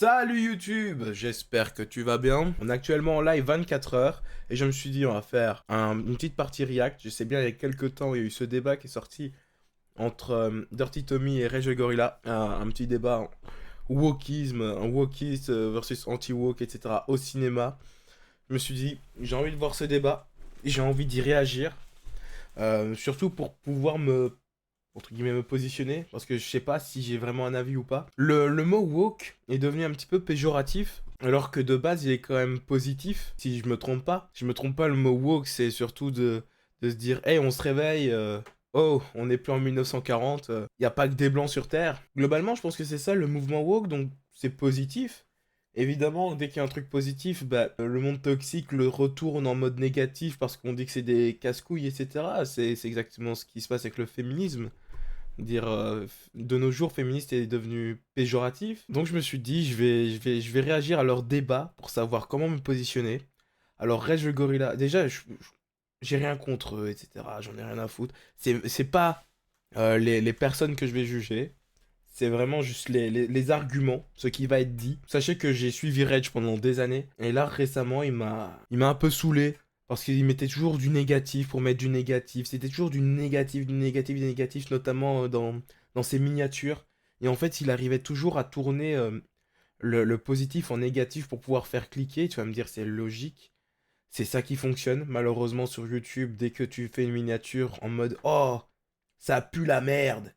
Salut YouTube, j'espère que tu vas bien. On est actuellement en live 24 heures et je me suis dit on va faire une petite partie React. Je sais bien il y a quelques temps il y a eu ce débat qui est sorti entre Dirty Tommy et Rage the Gorilla. Un petit débat wokisme, un wokiste versus anti-woke, etc. au cinéma. Je me suis dit j'ai envie de voir ce débat, j'ai envie d'y réagir. Surtout pour pouvoir entre guillemets, me positionner, parce que je sais pas si j'ai vraiment un avis ou pas. Le mot woke est devenu un petit peu péjoratif, alors que de base, il est quand même positif, si je me trompe pas. Si je me trompe pas, le mot woke, c'est surtout de se dire, hey, on se réveille, oh, on n'est plus en 1940, il n'y a pas que des blancs sur Terre. Globalement, je pense que c'est ça le mouvement woke, donc c'est positif. Évidemment, dès qu'il y a un truc positif, bah, le monde toxique le retourne en mode négatif parce qu'on dit que c'est des casse-couilles, etc. C'est exactement ce qui se passe avec le féminisme. Dire de nos jours, féministe est devenu péjoratif. Donc je me suis dit, je vais réagir à leur débat pour savoir comment me positionner. Alors, Rage le Gorilla, déjà, j'ai rien contre eux, etc. J'en ai rien à foutre. C'est pas les personnes que je vais juger. C'est vraiment juste les arguments, ce qui va être dit. Sachez que j'ai suivi Rage pendant des années. Et là, récemment, il m'a un peu saoulé. Parce qu'il mettait toujours du négatif pour mettre du négatif. C'était toujours du négatif, du négatif, du négatif, notamment dans ses miniatures. Et en fait, il arrivait toujours à tourner le positif en négatif pour pouvoir faire cliquer. Tu vas me dire, c'est logique. C'est ça qui fonctionne. Malheureusement, sur YouTube, dès que tu fais une miniature en mode Oh, ça pue la merde,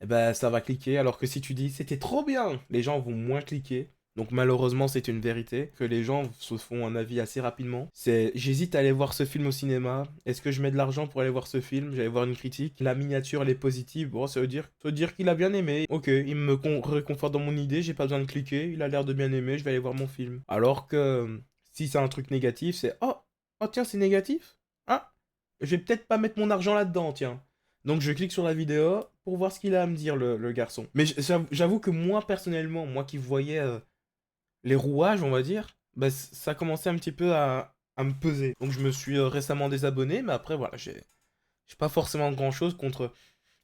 eh ben, ça va cliquer. Alors que si tu dis c'était trop bien, les gens vont moins cliquer. Donc malheureusement, c'est une vérité que les gens se font un avis assez rapidement. C'est j'hésite à aller voir ce film au cinéma. Est-ce que je mets de l'argent pour aller voir ce film? J'allais voir une critique. La miniature, elle est positive. Bon, ça veut dire qu'il a bien aimé. Ok, il me réconforte dans mon idée. J'ai pas besoin de cliquer. Il a l'air de bien aimer. Je vais aller voir mon film. Alors que si c'est un truc négatif, c'est oh tiens, c'est négatif. Ah, je vais peut-être pas mettre mon argent là-dedans, tiens. Donc je clique sur la vidéo pour voir ce qu'il a à me dire, le garçon. Mais j'avoue que moi, personnellement, moi qui voyais les rouages, on va dire, bah, ça commençait un petit peu à me peser. Donc je me suis récemment désabonné, mais après, voilà, j'ai pas forcément grand-chose contre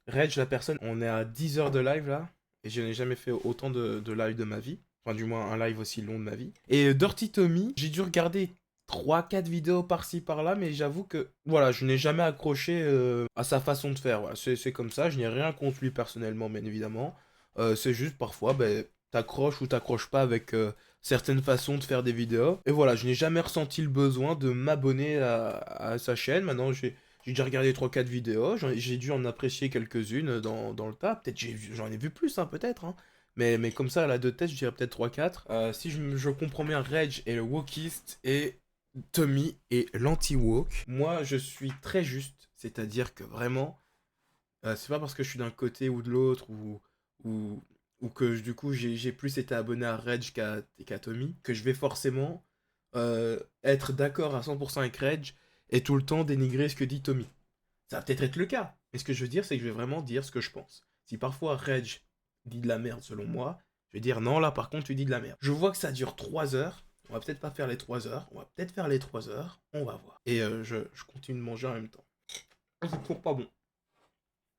Reg, la personne. On est à 10 heures de live, là, et je n'ai jamais fait autant de live de ma vie. Enfin, du moins, un live aussi long de ma vie. Et Dirty Tommy, j'ai dû regarder trois quatre vidéos par-ci par-là, mais j'avoue que voilà, je n'ai jamais accroché à sa façon de faire. Voilà, c'est comme ça, je n'ai rien contre lui personnellement, bien évidemment. C'est juste parfois, ben, t'accroches ou t'accroches pas avec certaines façons de faire des vidéos. Et voilà, je n'ai jamais ressenti le besoin de m'abonner à sa chaîne. Maintenant, j'ai déjà regardé trois quatre vidéos, j'ai dû en apprécier quelques-unes dans le tas. Peut-être j'en ai vu plus, hein, peut-être. Hein. Mais comme ça, à la de tête, je dirais peut-être trois quatre. Si je comprends bien, Reg est le wokiste et Tommy est l'anti-woke. Moi, je suis très juste, c'est-à-dire que vraiment, c'est pas parce que je suis d'un côté ou de l'autre ou, ou que du coup j'ai plus été abonné à Reg qu'à Tommy que je vais forcément être d'accord à 100% avec Reg et tout le temps dénigrer ce que dit Tommy. Ça va peut-être être le cas, mais ce que je veux dire, c'est que je vais vraiment dire ce que je pense. Si parfois Reg dit de la merde selon moi, je vais dire non, là par contre tu dis de la merde. Je vois que ça dure 3 heures. On va peut-être pas faire les 3 heures. On va peut-être faire les 3 heures. On va voir. Et je continue de manger en même temps. C'est toujours pas bon.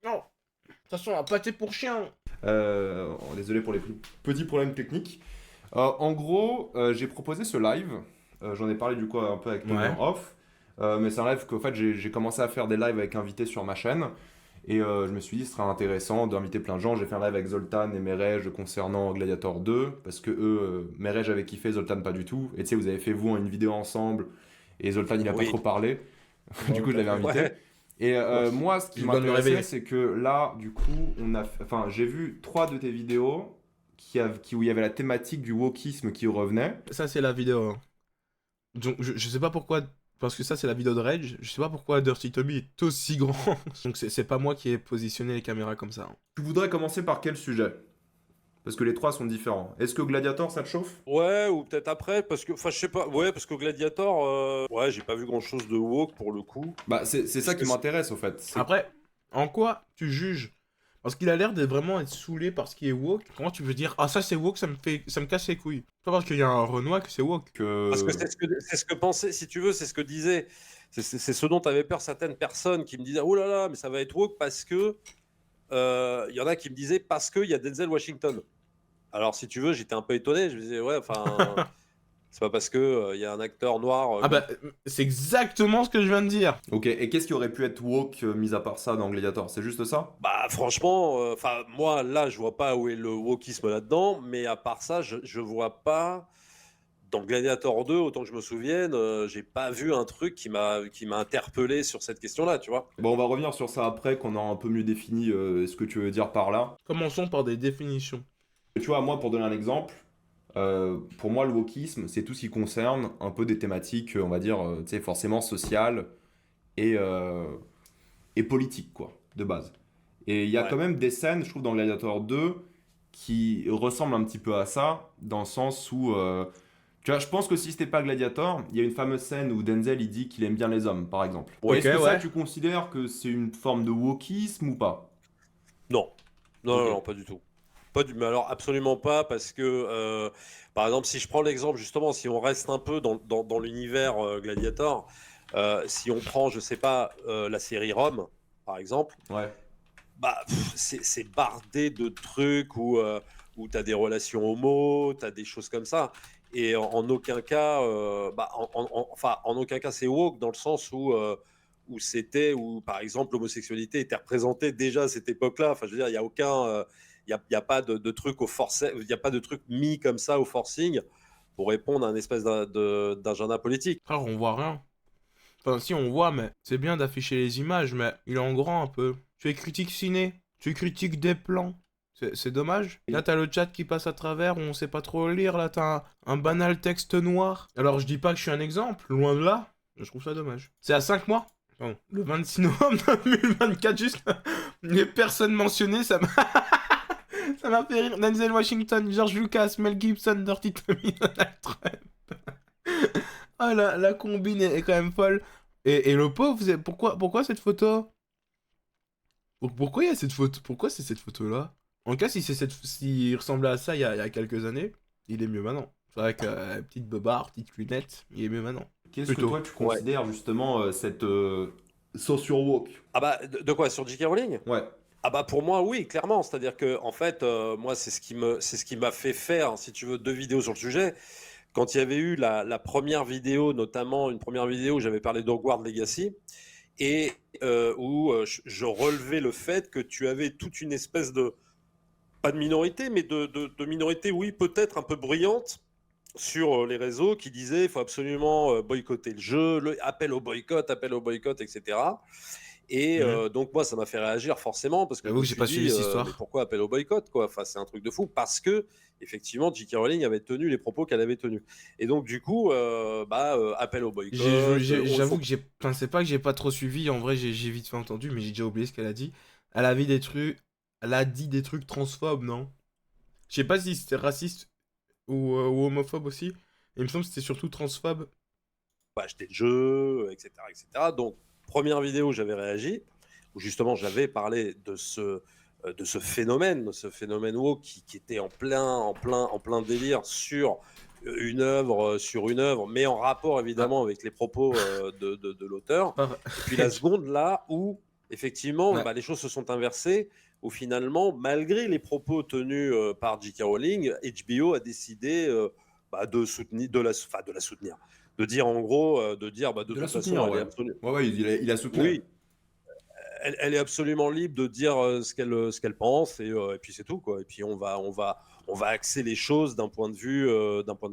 Non. De toute façon, un pâté pour chien. Désolé pour les petits problèmes techniques. En gros, j'ai proposé ce live. J'en ai parlé du coup un peu avec Tommy Ouais. en off. Mais c'est un live qu'en fait j'ai commencé à faire des lives avec invités sur ma chaîne. Et je me suis dit ce serait intéressant d'inviter plein de gens. J'ai fait un live avec Zoltan et Merej concernant Gladiator 2. Parce que eux, Merej avait kiffé, Zoltan pas du tout. Et tu sais, vous avez fait vous une vidéo ensemble. Et Zoltan il a pas Oui, trop parlé. Du Non, coup, je pas l'avais trop. invité. ouais. Et Ouais. moi, ce qui J'ai besoin de me m'intéressait, réveiller. c'est que là, du coup, enfin, j'ai vu trois de tes vidéos où il y avait la thématique du wokisme qui revenait. Ça, c'est la vidéo. Hein. Donc, je sais pas pourquoi. Parce que ça, c'est la vidéo de Rage. Je sais pas pourquoi Dirty Tommy est aussi grand. Donc, c'est pas moi qui ai positionné les caméras comme ça. Hein. Tu voudrais commencer par quel sujet? Parce que les trois sont différents. Est-ce que Gladiator, ça te chauffe? Ouais, ou peut-être après, parce que, enfin, je sais pas, ouais, parce que Gladiator, ouais, j'ai pas vu grand-chose de woke pour le coup. Bah, c'est ça Puisque qui c'est- m'intéresse, au fait. C'est Après, en quoi tu juges? Parce qu'il a l'air de vraiment être saoulé par ce qui est woke. Comment tu veux dire ah ça c'est woke, ça me casse les couilles. Pas parce qu'il y a un Renoir que c'est woke. parce que que... c'est ce que pensait, si tu veux, c'est ce que disait, c'est ce dont avaient peur certaines personnes qui me disaient, oh là là, mais ça va être woke parce que, il y en a qui me disaient parce qu'il y a Denzel Washington. Alors, si tu veux, j'étais un peu étonné. Je me disais, ouais, enfin, c'est pas parce que il y a un acteur noir Ah comme. bah, c'est exactement ce que je viens de dire. Ok, et qu'est-ce qui aurait pu être woke, mis à part ça, dans Gladiator? C'est juste ça? Bah, franchement, enfin, moi, là, je vois pas où est le wokisme là-dedans, mais à part ça, je vois pas. Dans Gladiator 2, autant que je me souvienne, j'ai pas vu un truc qui m'a interpellé sur cette question-là, tu vois. Bon, on va revenir sur ça après, qu'on a un peu mieux défini ce que tu veux dire par là. Commençons par des définitions. Tu vois, moi, pour donner un exemple, pour moi, le wokisme, c'est tout ce qui concerne un peu des thématiques, on va dire, tu sais, forcément sociales et, euh, et politiques, quoi, de base. Et il y a quand Ouais. même des scènes, je trouve, dans Gladiator 2 qui ressemblent un petit peu à ça, dans le sens où, tu vois, je pense que si c'était pas Gladiator, il y a une fameuse scène où Denzel, il dit qu'il aime bien les hommes, par exemple. Ouais. Ok, Est-ce que ça, ouais. tu considères que c'est une forme de wokisme ou pas? Non. Non, Ok. non, non, pas du tout. Mais alors absolument pas, parce que, par exemple, si je prends l'exemple, justement, si on reste un peu dans l'univers Gladiator, si on prend, je sais pas, la série Rome, par exemple, Ouais. bah, c'est bardé de trucs où tu as des relations homo, tu as des choses comme ça. Et en aucun cas, bah, enfin, en aucun cas c'est woke, dans le sens où par exemple, l'homosexualité était représentée déjà à cette époque-là. Enfin, je veux dire, il n'y a aucun. Il y a pas de truc au forcing, il n'y a pas de truc mis comme ça au forcing pour répondre à un espèce d'agenda politique. Frère, on voit rien. Enfin, si on voit, mais c'est bien d'afficher les images, mais il est en grand un peu. Tu es critique ciné, tu critiques des plans. C'est dommage. Là, t'as le chat qui passe à travers, on sait pas trop lire. Là, t'as un banal texte noir. Alors, je dis pas que je suis un exemple, loin de là. Je trouve ça dommage. C'est à 5 mois. Pardon. Le 26 novembre 2024, juste les personnes mentionnées, ça m'a ça m'a fait rire. Denzel Washington, George Lucas, Mel Gibson, Dirty Tommy, Donald Trump. Ah, la combine est quand même folle. Et le pauvre, pourquoi cette photo? Pourquoi il y a cette photo? Pourquoi c'est cette photo-là? En tout cas, s'il ressemblait à ça il y a quelques années, il est mieux maintenant. C'est vrai que petite beubare, petite lunette, il est mieux maintenant. Qu'est-ce que Plutôt. toi, tu Ouais. considères justement cette sauce woke? Ah bah, de quoi, sur J.K. Rowling? Ouais. Ah bah pour moi oui, clairement. C'est-à-dire que en fait, moi c'est ce qui m'a fait faire, si tu veux, deux vidéos sur le sujet. Quand il y avait eu la première vidéo, notamment une première vidéo où j'avais parlé d'Hogwarts Legacy, et où je relevais le fait que tu avais toute une espèce de, pas de minorité, mais de minorité, oui, peut-être un peu bruyante sur les réseaux, qui disaient il faut absolument boycotter le jeu, appel au boycott, etc. Et Mhm. donc moi, ça m'a fait réagir forcément, parce que je J'avoue me que j'ai suis pas suivi dit, cette mais histoire. pourquoi appel au boycott, quoi? Enfin, c'est un truc de fou, parce que effectivement, J.K. Rowling avait tenu les propos qu'elle avait tenus. Et donc du coup, appel au boycott, J'avoue que j'ai. Enfin, c'est pas que j'ai pas trop suivi, en vrai, j'ai vite fait entendu, mais j'ai déjà oublié ce qu'elle a dit. Elle a dit des trucs. Elle a dit des trucs transphobes, non? Je sais pas si c'était raciste ou homophobe aussi. Il me semble que c'était surtout transphobe. pas acheter le jeu, etc., etc. Donc première vidéo, j'avais réagi, où justement j'avais parlé de ce phénomène woke qui était en plein délire sur une œuvre, mais en rapport Ah, évidemment avec les propos de l'auteur. pas- Et puis la seconde là où effectivement Ouais. bah, les choses se sont inversées, où finalement, malgré les propos tenus par J.K. Rowling, HBO a décidé de soutenir, de la soutenir, de dire en gros, de dire bah, de De la toute façon, soutenir, elle est ouais. absolument, Ouais, ouais, il a soutenu. oui, elle est absolument libre de dire ce qu'elle pense, et puis c'est tout, quoi. Et puis on va axer les choses d'un point de vue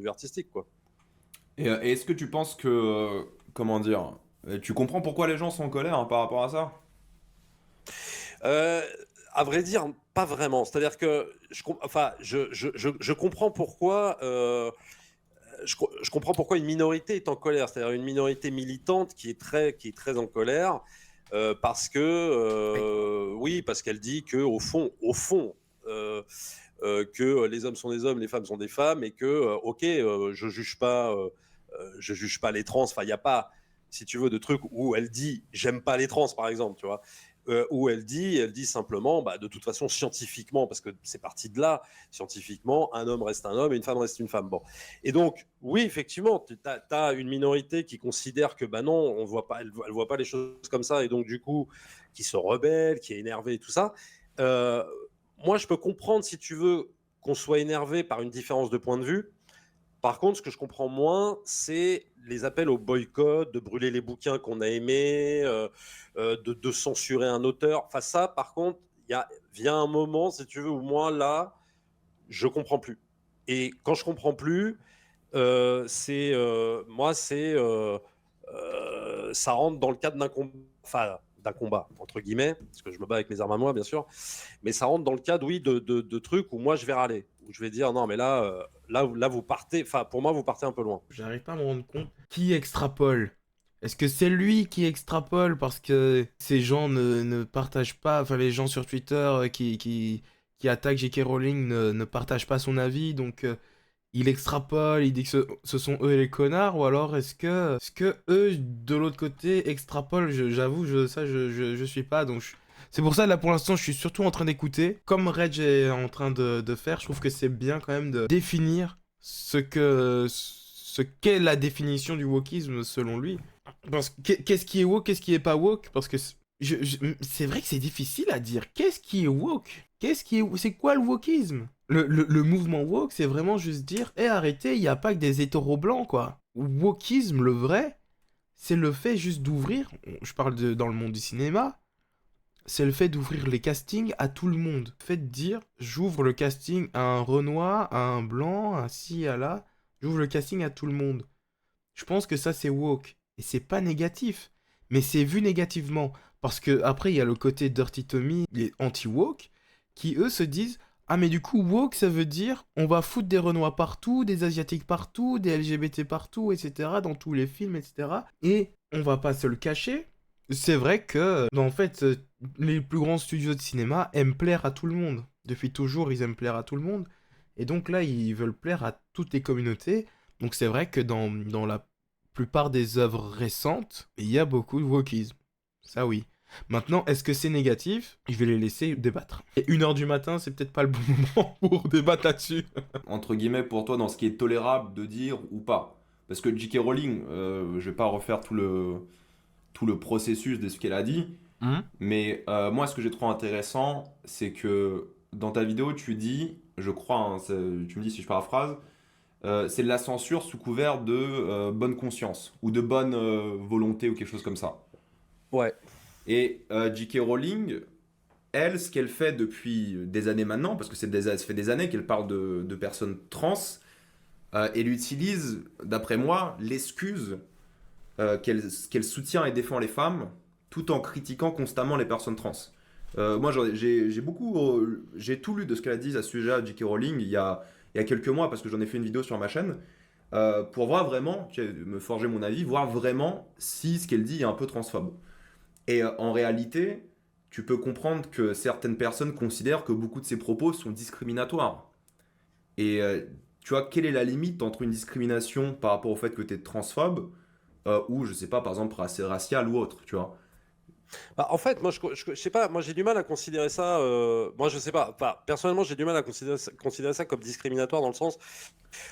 artistique, quoi. Et est-ce que tu penses que, comment dire, tu comprends pourquoi les gens sont en colère, hein, par rapport à ça? Euh, à vrai dire, pas vraiment. C'est-à-dire que enfin, je comprends pourquoi. Je comprends pourquoi une minorité est en colère, c'est-à-dire une minorité militante qui est très en colère, parce que, Oui. oui, parce qu'elle dit que au fond, que les hommes sont des hommes, les femmes sont des femmes, et que, ok, je juge pas les trans. Enfin, il n'y a pas, si tu veux, de truc où elle dit j'aime pas les trans, par exemple, tu vois. Où elle dit simplement, bah, de toute façon, scientifiquement, parce que c'est parti de là, scientifiquement, un homme reste un homme et une femme reste une femme. Bon. Et donc, oui, effectivement, tu as une minorité qui considère que, bah non, on voit pas, elle voit pas les choses comme ça, et donc, du coup, qui se rebelle, qui est énervée et tout ça. Euh, Moi, je peux comprendre, si tu veux, qu'on soit énervé par une différence de point de vue. Par contre, ce que je comprends moins, c'est les appels au boycott, de brûler les bouquins qu'on a aimés, de censurer un auteur. Enfin, ça, par contre, vient un moment, si tu veux, où moi, là, je comprends plus. Et quand je comprends plus, ça rentre dans le cadre d'un combat, enfin, d'un combat, entre guillemets, parce que je me bats avec mes armes à moi, bien sûr, mais ça rentre dans le cadre, oui, de trucs où moi, je vais râler, où je vais dire, non, mais là, vous partez, enfin, pour moi, vous partez un peu loin. J'arrive pas à me rendre compte. Qui extrapole? Est-ce que c'est lui qui extrapole parce que ces gens ne partagent pas, enfin les gens sur Twitter qui attaquent J.K. Rowling ne partagent pas son avis, donc il extrapole, il dit que ce sont eux les connards, ou alors est-ce que eux, de l'autre côté, extrapolent? J'avoue, je suis pas, donc c'est pour ça, là, pour l'instant, je suis surtout en train d'écouter. Comme Reg est en train de faire, je trouve que c'est bien quand même de définir ce qu'est la définition du wokisme selon lui. Parce que qu'est-ce qui est woke, qu'est-ce qui est pas woke? Parce que c'est vrai que c'est difficile à dire. Qu'est-ce qui est woke? C'est quoi le wokisme? Le mouvement woke, c'est vraiment juste dire, hé, arrêtez, il n'y a pas que des hétéros blancs, quoi. Wokisme, le vrai, c'est le fait juste d'ouvrir, je parle dans le monde du cinéma, c'est le fait d'ouvrir les castings à tout le monde. Le fait de dire, j'ouvre le casting à un Renoir, à un Blanc, à ci, à là, j'ouvre le casting à tout le monde. Je pense que ça, c'est woke. Et c'est pas négatif. Mais c'est vu négativement. Parce que après, il y a le côté Dirty Tommy, les anti-woke, qui eux se disent, ah mais du coup, woke, ça veut dire, on va foutre des Renois partout, des Asiatiques partout, des LGBT partout, etc., dans tous les films, etc. Et on va pas se le cacher. C'est vrai que, en fait, les plus grands studios de cinéma aiment plaire à tout le monde. Depuis toujours, ils aiment plaire à tout le monde. Et donc là, ils veulent plaire à toutes les communautés. Donc c'est vrai que dans la plupart des œuvres récentes, il y a beaucoup de wokisme. Ça oui. Maintenant, est-ce que c'est négatif? Je vais les laisser débattre. Et 1h du matin, c'est peut-être pas le bon moment pour débattre là-dessus. Entre guillemets, pour toi, dans ce qui est tolérable de dire ou pas. Parce que J.K. Rowling, je vais pas refaire tout le processus de ce qu'elle a dit, mais moi, ce que j'ai trouvé intéressant, c'est que dans ta vidéo, tu dis, je crois, hein, tu me dis si je paraphrase, c'est de la censure sous couvert de bonne conscience ou de bonne volonté ou quelque chose comme ça. Ouais. Et J.K. Rowling, elle, ce qu'elle fait depuis des années maintenant, parce que ça fait des années qu'elle parle de personnes trans, elle utilise, d'après moi, l'excuse qu'elle soutient et défend les femmes tout en critiquant constamment les personnes trans. Moi, j'ai tout lu de ce qu'elle a dit à ce sujet à J.K. Rowling il y a quelques mois parce que j'en ai fait une vidéo sur ma chaîne pour voir vraiment, me forger mon avis, voir vraiment si ce qu'elle dit est un peu transphobe. Et en réalité, tu peux comprendre que certaines personnes considèrent que beaucoup de ses propos sont discriminatoires. Et tu vois, quelle est la limite entre une discrimination par rapport au fait que tu es transphobe ou, je sais pas, par exemple, racial ou autre, tu vois. Bah, en fait, moi, je sais pas, moi, j'ai du mal à considérer ça. Moi, je sais pas. Enfin, personnellement, j'ai du mal à considérer ça comme discriminatoire dans le sens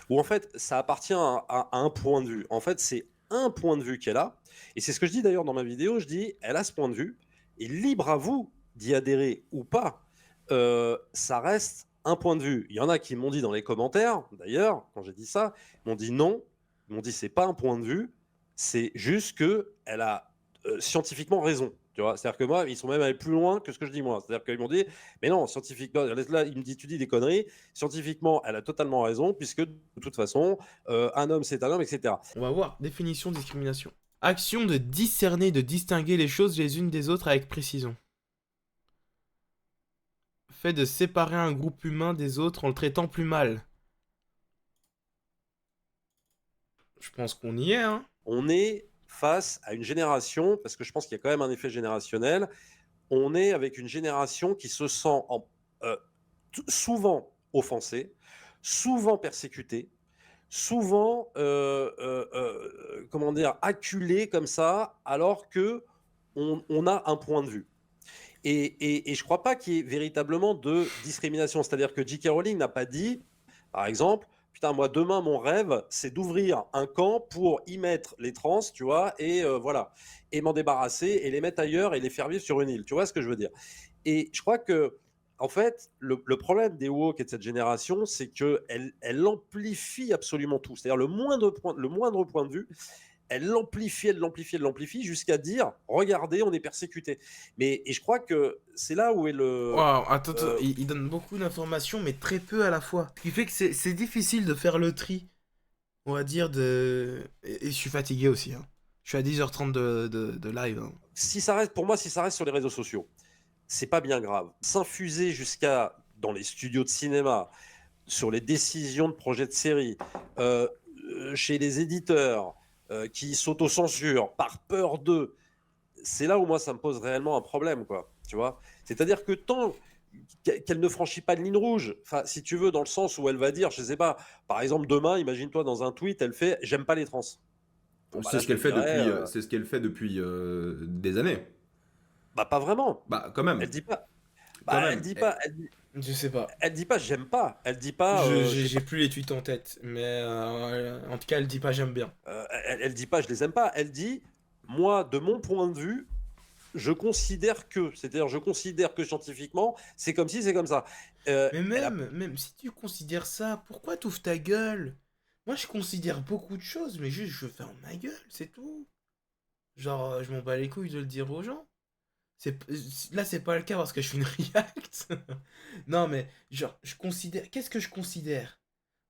où, en fait, ça appartient à un point de vue. En fait, c'est un point de vue qu'elle a. Et c'est ce que je dis d'ailleurs dans ma vidéo. Je dis, elle a ce point de vue. Et libre à vous d'y adhérer ou pas. Ça reste un point de vue. Il y en a qui m'ont dit dans les commentaires, d'ailleurs, quand j'ai dit ça, m'ont dit non. Ils m'ont dit, c'est pas un point de vue. C'est juste qu'elle a scientifiquement raison. Tu vois, c'est-à-dire que moi, ils sont même allés plus loin que ce que je dis moi. C'est-à-dire qu'ils m'ont dit, mais non, scientifiquement, là, il me dit, tu dis des conneries. Scientifiquement, elle a totalement raison, puisque de toute façon, un homme, c'est un homme, etc. On va voir. Définition de discrimination. Action de discerner, de distinguer les choses les unes des autres avec précision. Fait de séparer un groupe humain des autres en le traitant plus mal. Je pense qu'on y est, hein. On est face à une génération, parce que je pense qu'il y a quand même un effet générationnel, on est avec une génération qui se sent souvent offensée, souvent persécutée, souvent comment dire, acculée comme ça, alors que on a un point de vue. Et je crois pas qu'il y ait véritablement de discrimination. C'est-à-dire que J.K. Rowling n'a pas dit, par exemple, putain, moi demain mon rêve, c'est d'ouvrir un camp pour y mettre les trans, tu vois, et voilà, et m'en débarrasser et les mettre ailleurs et les faire vivre sur une île. Tu vois ce que je veux dire? Et je crois que, En fait, le problème des woke et de cette génération, c'est qu'elle amplifie absolument tout. C'est-à-dire le moindre point de vue, elle l'amplifie jusqu'à dire regardez, on est persécuté. Et je crois que c'est là où est le. Waouh, attends, euh, il donne beaucoup d'informations, mais très peu à la fois. Ce qui fait que c'est difficile de faire le tri, on va dire, de... Et je suis fatigué aussi, hein. Je suis à 10h30 de live, hein. pour moi, si ça reste sur les réseaux sociaux, c'est pas bien grave. S'infuser jusqu'à dans les studios de cinéma, sur les décisions de projets de série, chez les éditeurs qui s'autocensurent par peur d'eux, c'est là où moi ça me pose réellement un problème, quoi. Tu vois, c'est-à-dire que tant qu'elle ne franchit pas de ligne rouge, enfin, si tu veux, dans le sens où elle va dire, je sais pas, par exemple, demain, imagine-toi dans un tweet, elle fait j'aime pas les trans. Bon, bah C'est là, ce je te qu'elle fait dirais, depuis, c'est ce qu'elle fait depuis des années. bah pas vraiment. Bah, quand même. Elle dit pas, Quand bah même. Je sais pas. elle dit pas j'aime pas, elle dit pas, je sais J'ai pas, plus les tweets en tête, mais en tout cas, elle dit pas j'aime bien. elle dit pas je les aime pas, elle dit moi, de mon point de vue, c'est-à-dire je considère que scientifiquement, c'est comme si c'est comme ça. Mais Elle a, même si tu considères ça, pourquoi t'ouvres ta gueule? Moi, je considère beaucoup de choses, mais juste je ferme ma gueule, c'est tout. Genre, je m'en bats les couilles de le dire aux gens. Là, c'est pas le cas parce que je suis une react. Non, mais genre, je considère. Qu'est-ce que je considère?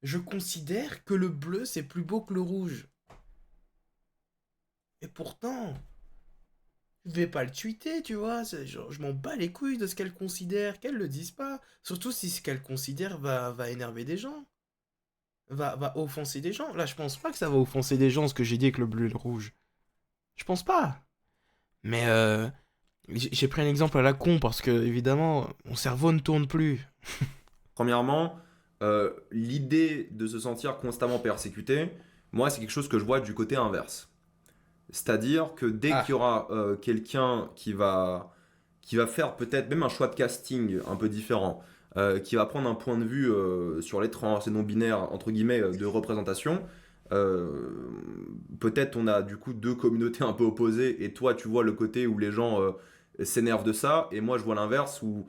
Je considère que le bleu, c'est plus beau que le rouge. Et pourtant, je vais pas le tweeter, tu vois. Genre, je m'en bats les couilles de ce qu'elle considère, qu'elle le dise pas. Surtout si ce qu'elle considère va énerver des gens. Va offenser des gens. Là, je pense pas que ça va offenser des gens ce que j'ai dit avec le bleu et le rouge. Je pense pas. Mais j'ai pris un exemple à la con parce que, évidemment, mon cerveau ne tourne plus. Premièrement, l'idée de se sentir constamment persécuté, moi, c'est quelque chose que je vois du côté inverse. C'est-à-dire que dès qu'il y Ah, aura quelqu'un qui va faire peut-être même un choix de casting un peu différent, qui va prendre un point de vue sur les trans et non-binaires, entre guillemets, de représentation, euh, peut-être on a du coup deux communautés un peu opposées, et toi tu vois le côté où les gens s'énervent de ça, et moi je vois l'inverse où...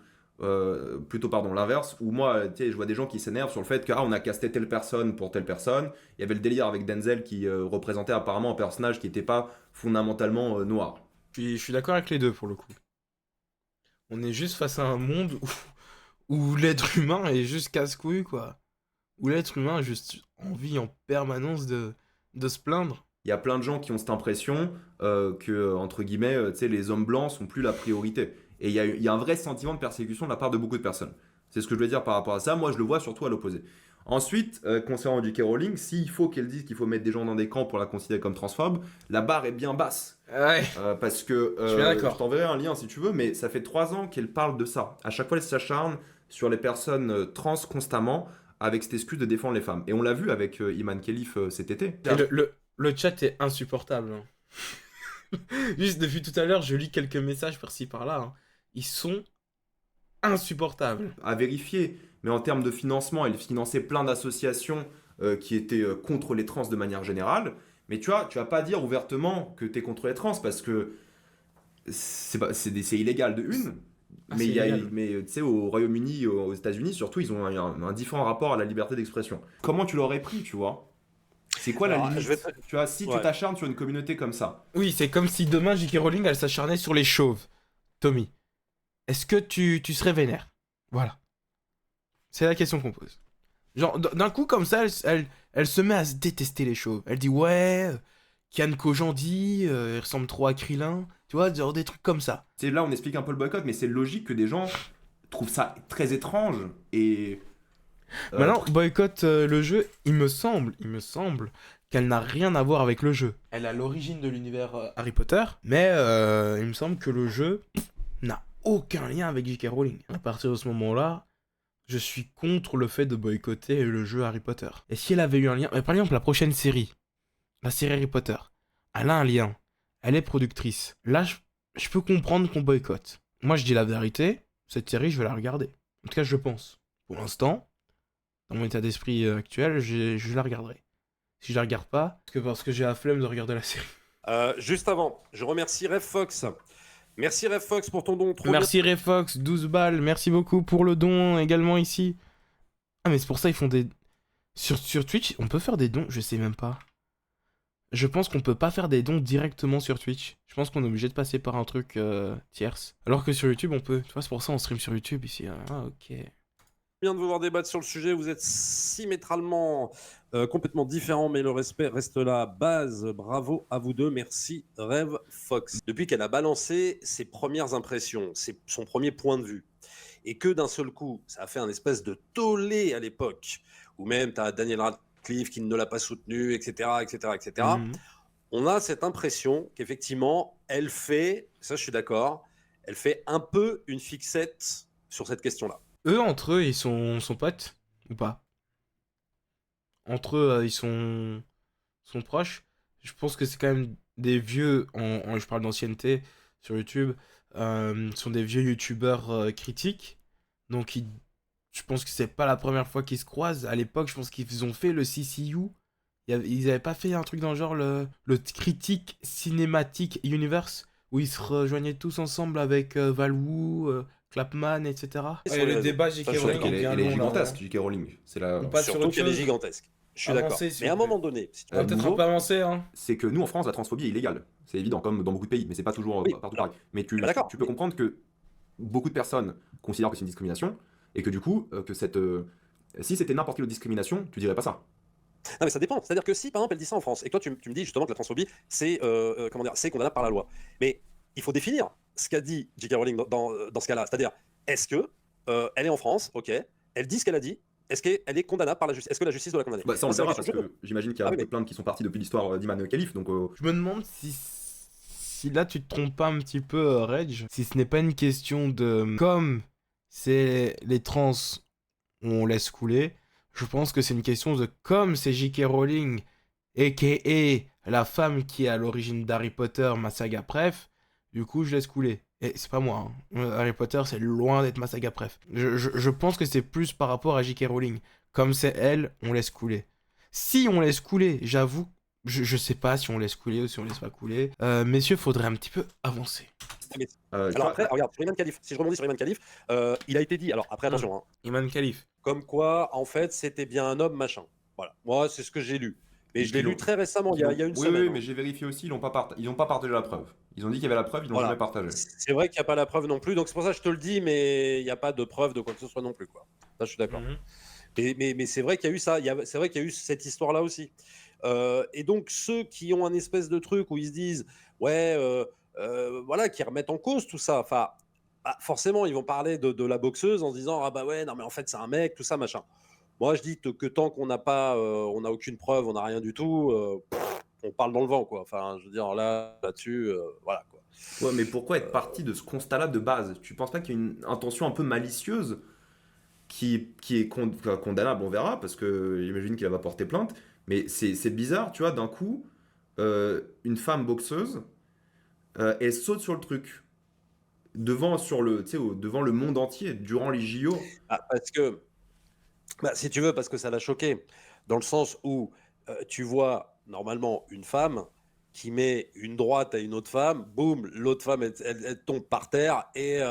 plutôt pardon l'inverse où moi tu sais je vois des gens qui s'énervent sur le fait que ah, on a casté telle personne pour telle personne. Il y avait le délire avec Denzel qui représentait apparemment un personnage qui n'était pas fondamentalement noir. je suis d'accord avec les deux pour le coup. On est juste face à un monde où l'être humain est juste casse-couille, quoi. Où l'être humain a juste envie en permanence de se plaindre. Il y a plein de gens qui ont cette impression que, entre guillemets, tu sais, les hommes blancs sont plus la priorité. Et il y a un vrai sentiment de persécution de la part de beaucoup de personnes. C'est ce que je veux dire par rapport à ça. Moi, je le vois surtout à l'opposé. Ensuite, concernant J.K. Rowling, s'il faut qu'elle dise qu'il faut mettre des gens dans des camps pour la considérer comme transphobe, la barre est bien basse. Ouais, Parce que je suis bien je d'accord. t'enverrai un lien si tu veux, mais ça fait 3 ans qu'elle parle de ça. À chaque fois, elle s'acharne sur les personnes trans constamment avec cette excuse de défendre les femmes. Et on l'a vu avec Iman Khelif cet été. Et le chat est insupportable, hein. Juste depuis tout à l'heure, je lis quelques messages par-ci par-là, hein. Ils sont insupportables. À vérifier. Mais en termes de financement, elle finançait plein d'associations qui étaient contre les trans de manière générale. Mais tu vas pas dire ouvertement que tu es contre les trans parce que c'est illégal de une. Ah, Mais c'est illégal. tu sais, au Royaume-Uni, aux États-Unis, surtout, ils ont un différent rapport à la liberté d'expression. Comment tu l'aurais pris, tu vois? C'est quoi la alors, limite? Tu vois, si tu ouais. t'acharnes sur une communauté comme ça, Oui, c'est comme si demain J.K. Rowling elle s'acharnait sur les chauves. Tommy, est-ce que tu serais vénère? Voilà. C'est la question qu'on pose. Genre, d'un coup, comme ça, elle se met à se détester les chauves. Elle dit, ouais, Kian Kojandi, il ressemble trop à Krillin. Tu vois, genre des trucs comme ça. c'est là on explique un peu le boycott, mais c'est logique que des gens trouvent ça très étrange et Maintenant, boycott le jeu, il me semble qu'elle n'a rien à voir avec le jeu. Elle a l'origine de l'univers Harry Potter, mais il me semble que le jeu n'a aucun lien avec J.K. Rowling. À partir de ce moment-là, je suis contre le fait de boycotter le jeu Harry Potter. Et si elle avait eu un lien, par exemple la prochaine série, la série Harry Potter, elle a un lien, elle est productrice. Là, je peux comprendre qu'on boycotte. Moi, je dis la vérité, cette série, je vais la regarder. En tout cas, je pense. Pour l'instant, dans mon état d'esprit actuel, je la regarderai. Si je la regarde pas, parce que j'ai la flemme de regarder la série. Juste avant, je remercie Rev Fox Merci RevFox pour ton don. Trop bien. Merci Refox, 12 balles. Merci beaucoup pour le don également ici. Ah, mais c'est pour ça ils font des. Sur Twitch, on peut faire des dons, je sais même pas. Je pense qu'on peut pas faire des dons directement sur Twitch. Je pense qu'on est obligé de passer par un truc tierce. Alors que sur YouTube, on peut. Tu vois, c'est pour ça on stream sur YouTube ici. Ah, ok. Bien de vous voir débattre sur le sujet. Vous êtes symétralement complètement différents, mais le respect reste la base. Bravo à vous deux. Merci Rev Fox. Depuis qu'elle a balancé ses premières impressions, son premier point de vue, et que d'un seul coup, ça a fait un espèce de tollé à l'époque, ou même tu as Daniel Radcliffe qui ne l'a pas soutenu, etc., etc., etc. On a cette impression qu'effectivement, elle fait, ça je suis d'accord, elle fait un peu une fixette sur cette question-là. Eux, entre eux, ils sont potes ou pas? Entre eux, sont proches. Je pense que c'est quand même des vieux, je parle d'ancienneté sur YouTube, sont des vieux youtubeurs critiques. Donc je pense que c'est pas la première fois qu'ils se croisent. À l'époque, je pense qu'ils ont fait le CCU. Ils avaient pas fait un truc dans le genre le Critique Cinematic Universe où ils se rejoignaient tous ensemble avec Valwu, Clapman, etc. Sur Ouais, les le réseaux. débat J.K. Ça, je suis Rowling d'accord. est bien Elle est long, là. gigantesque, J.K. Rowling. C'est la... On passe sur Surtout autre qu'elle est chose. gigantesque. Je suis Avancez, d'accord. s'il Mais à un vous plaît. moment donné, si tu On va veux, peut-être un Bozo, peu avancer, hein. C'est que nous, en France, la transphobie est illégale. C'est évident, comme dans beaucoup de pays, mais c'est pas toujours Oui. partout pareil. Mais bah, d'accord. tu peux comprendre que beaucoup de personnes considèrent que c'est une discrimination, et que du coup, si c'était n'importe quelle autre discrimination, tu dirais pas ça. Non, mais ça dépend. C'est-à-dire que si, par exemple, elle dit ça en France, et que toi, tu me dis justement que la transphobie, c'est comment dire, c'est condamnable par la loi. Mais il faut définir ce qu'a dit J.K. Rowling dans ce cas-là. C'est-à-dire, est-ce que elle est en France, ok, elle dit ce qu'elle a dit, est-ce qu'elle est condamnable par la justice? Est-ce que la justice doit la condamner? Bah, ça, on le C'est la verra, question parce que je que j'imagine qu'il y a Ah oui, beaucoup de plaintes qui sont parties depuis l'histoire d'Iman Khalif, donc Je me demande si là tu te trompes pas un petit peu, Reg, si ce n'est pas une question de comme c'est les trans, on laisse couler. Je pense que c'est une question de comme c'est J.K. Rowling, a.k.a. la femme qui est à l'origine d'Harry Potter, ma saga préf, du coup je laisse couler. Et c'est pas moi, hein. Harry Potter c'est loin d'être ma saga préf. Je pense que c'est plus par rapport à J.K. Rowling. Comme c'est elle, on laisse couler. Si on laisse couler, j'avoue, je sais pas si on laisse couler ou si on laisse pas couler. Messieurs, faudrait un petit peu avancer. tu Alors vois, après, regarde, sur Iman Khalif, si je rebondis sur Iman Khalif, il a été dit, alors après attention, hein, Iman Khalif. comme quoi, en fait, c'était bien un homme, machin. Voilà, moi, c'est ce que j'ai lu. Mais je l'ai Ils lu l'ont- très récemment, il y a une oui, semaine. oui, hein. mais j'ai vérifié aussi, ils n'ont pas partagé la preuve. Ils ont dit qu'il y avait la preuve, ils l'ont Voilà. jamais partagée. C'est vrai qu'il n'y a pas la preuve non plus, donc c'est pour ça que je te le dis, mais il n'y a pas de preuve de quoi que ce soit non plus, quoi. Ça, je suis d'accord. Mhm. Mais c'est vrai qu'il y a eu ça, c'est vrai qu'il y a eu cette histoire-là aussi. Et donc, ceux qui ont un espèce de truc où ils se disent, ouais, voilà, qui remettent en cause tout ça, enfin, bah, forcément, ils vont parler de la boxeuse en se disant, ah bah ouais, non, mais en fait, c'est un mec, tout ça, machin. Moi, je dis que tant qu'on n'a pas, on n'a aucune preuve, on n'a rien du tout, on parle dans le vent, quoi. Enfin, je veux dire, là-dessus, voilà, quoi. Ouais, mais pourquoi être parti de ce constat-là de base? Tu penses pas qu'il y a une intention un peu malicieuse qui est condamnable, on verra, parce que j'imagine qu'elle va porter plainte, mais c'est bizarre, tu vois, d'un coup, une femme boxeuse, elle saute sur le truc, devant le monde entier, durant les JO. Ah, parce que, bah, si tu veux, parce que ça l'a choqué, dans le sens où tu vois normalement une femme qui met une droite à une autre femme, boum, l'autre femme elle tombe par terre et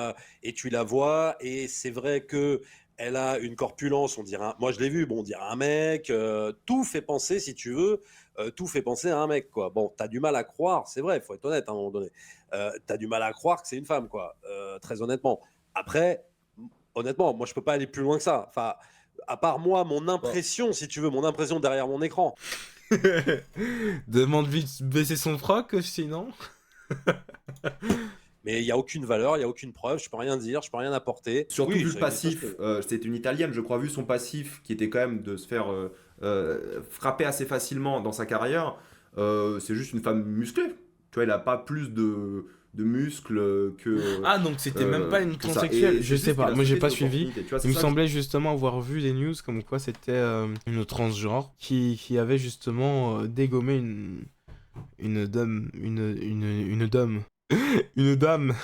tu la vois et c'est vrai que elle a une corpulence, on dirait, moi je l'ai vu, bon, on dirait un mec, tout fait penser, si tu veux, tout fait penser à un mec, quoi. Bon, t'as du mal à croire, c'est vrai, il faut être honnête à un moment donné, t'as du mal à croire que c'est une femme, quoi, très honnêtement. Après, honnêtement, moi je peux pas aller plus loin que ça, enfin, à part moi, mon impression, si tu veux, mon impression derrière mon écran. Demande vite baisser son froc, sinon. Mais il n'y a aucune valeur, il n'y a aucune preuve, je peux rien dire, je peux rien apporter. Surtout Oui, vu ça le existe passif, aussi. c'est une italienne, je crois, vu son passif qui était quand même de se faire frapper assez facilement dans sa carrière, c'est juste une femme musclée. Tu vois, elle a pas plus de muscles que. Ah, donc c'était même pas une que ça. transsexuelle. Et Je c'est sais juste pas, qu'il a moi j'ai sauté pas cette suivi. opportunité, tu vois, c'est Il me ça, semblait justement avoir vu des news comme quoi c'était une transgenre qui avait justement dégommé une dame. Une dame. Une dame.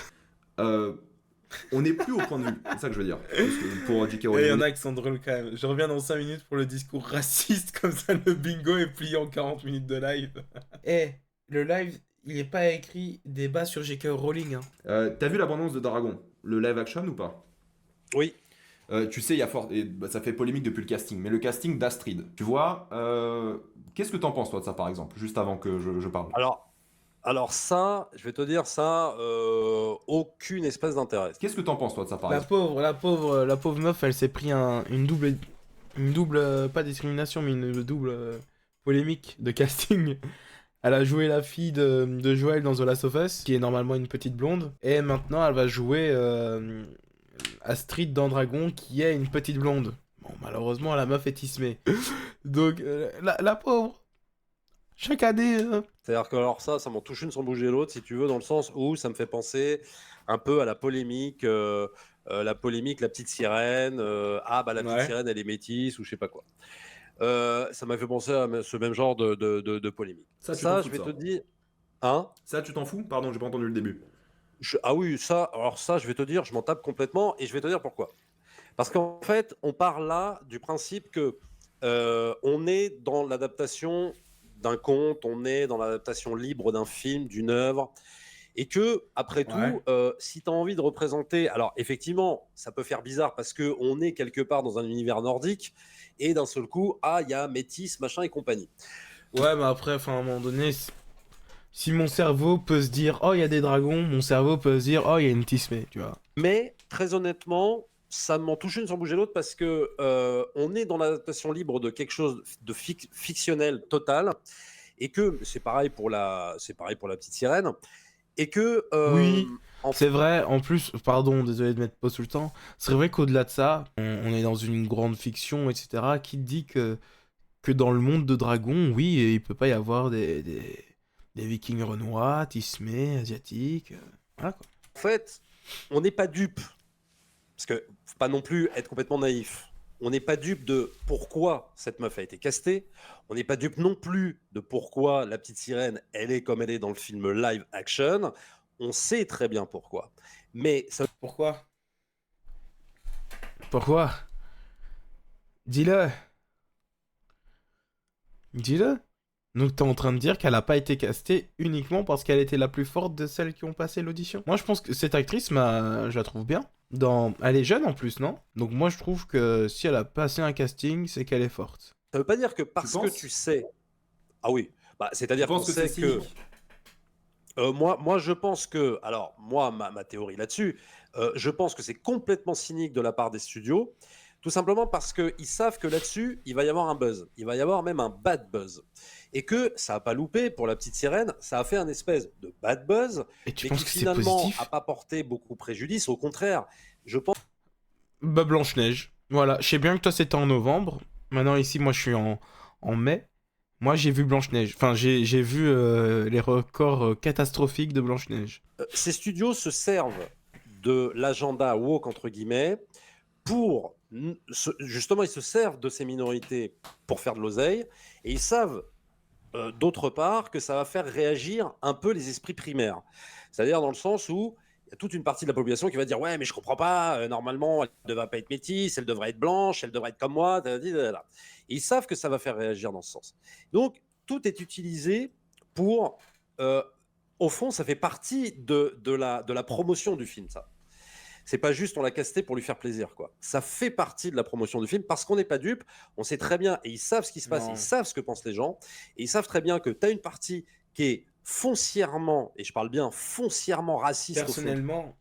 on n'est plus au point de vue, c'est ça que je veux dire. Parce que pour J.K. Il y Rowling, en a qui sont drôles quand même. Je reviens dans 5 minutes pour le discours raciste, comme ça le bingo est plié en 40 minutes de live. Eh, le live, il est pas écrit débat sur J.K. Rowling, hein. T'as vu l'abondance de Dragon, le live action ou pas? Oui. Tu sais, il y a fort, et, bah, ça fait polémique depuis le casting, mais le casting d'Astrid, tu vois, qu'est-ce que t'en penses toi de ça par exemple, juste avant que je parle? Alors, alors ça, je vais te dire ça, aucune espèce d'intérêt. Qu'est-ce que t'en penses toi de ça par La exemple? pauvre, la pauvre meuf, elle s'est pris une double, pas discrimination, mais une double polémique de casting. Elle a joué la fille de Joël dans The Last of Us, qui est normalement une petite blonde. Et maintenant, elle va jouer Astrid dans Dragon, qui est une petite blonde. Bon, malheureusement, la meuf est tismée. Donc, la pauvre, chaque année... C'est-à-dire que alors ça m'en touche une sans bouger l'autre, si tu veux, dans le sens où ça me fait penser un peu à la polémique, la petite sirène, ah bah la petite Ouais. sirène elle est métisse ou je sais pas quoi. Ça m'a fait penser à ce même genre de polémique. Ça, tu t'en Ça, fous je de vais ça? te dire, hein? Ça, tu t'en fous? Pardon, j'ai pas entendu le début. Ah oui, ça, alors ça, je vais te dire, je m'en tape complètement et je vais te dire pourquoi. Parce qu'en fait, on parle là du principe que on est dans l'adaptation d'un conte, on est dans l'adaptation libre d'un film, d'une œuvre, et que, après Ouais. tout, si tu as envie de représenter, alors effectivement, ça peut faire bizarre parce que on est quelque part dans un univers nordique, et d'un seul coup, ah, il y a métis, machin et compagnie. Ouais, mais après, enfin, à un moment donné, si mon cerveau peut se dire, oh, il y a des dragons, mon cerveau peut se dire, oh, il y a une tismée, tu vois. Mais très honnêtement, ça m'en touche une sans bouger l'autre parce que on est dans l'adaptation libre de quelque chose de fictionnel total et que c'est pareil pour la petite sirène et que Oui, en c'est vrai, en plus, pardon, désolé de mettre pause tout le temps, c'est vrai qu'au-delà de ça, on est dans une grande fiction, etc., qui dit que dans le monde de dragons, oui, il peut pas y avoir des vikings renois, tismés, asiatiques, voilà quoi. fait, on n'est pas dupe parce que faut pas non plus être complètement naïf. On n'est pas dupe de pourquoi cette meuf a été castée. On n'est pas dupe non plus de pourquoi la petite sirène, elle est comme elle est dans le film live action. On sait très bien pourquoi. Mais ça Pourquoi? Pourquoi? Dis-le, dis-le. Donc t'es en train de dire qu'elle a pas été castée uniquement parce qu'elle était la plus forte de celles qui ont passé l'audition? Moi je pense que cette actrice, je la trouve bien. Elle est jeune en plus, non? Donc moi je trouve que si elle a passé un casting, c'est qu'elle est forte. ne veut pas dire que Tu parce que penses? tu sais. Ah oui, bah, Tu c'est-à-dire qu'on penses que c'est sait que. cynique? Moi, je pense que. Alors, moi, ma théorie là-dessus, je pense que c'est complètement cynique de la part des studios, tout simplement parce qu'ils savent que là-dessus, il va y avoir un buzz. Il va y avoir même un bad buzz. Et que ça n'a pas loupé pour la petite sirène, ça a fait un espèce de bad buzz, Et tu mais penses qui que c'est finalement n'a positif? pas porté beaucoup préjudice. Au contraire, je pense. Bah Blanche-Neige. Voilà, je sais bien que toi c'était en novembre. Maintenant ici moi je suis en mai. Moi j'ai vu Blanche-Neige. Enfin j'ai vu les records catastrophiques de Blanche-Neige. Ces studios se servent de l'agenda woke, entre guillemets, pour justement, ils se servent de ces minorités pour faire de l'oseille, et ils savent d'autre part que ça va faire réagir un peu les esprits primaires. C'est-à-dire dans le sens où il y a toute une partie de la population qui va dire ouais mais je comprends pas, normalement elle ne devrait pas être métisse, elle devrait être blanche, elle devrait être comme moi. Et ils savent que ça va faire réagir dans ce sens. Donc tout est utilisé pour, euh, au fond, ça fait partie de la promotion du film, ça. C'est pas juste on l'a casté pour lui faire plaisir, quoi. Ça fait partie de la promotion du film parce qu'on n'est pas dupe, on sait très bien et ils savent ce qui se passe, ils Non. savent ce que pensent les gens et ils savent très bien que tu as une partie qui est foncièrement, et je parle bien foncièrement raciste au fond. Personnellement,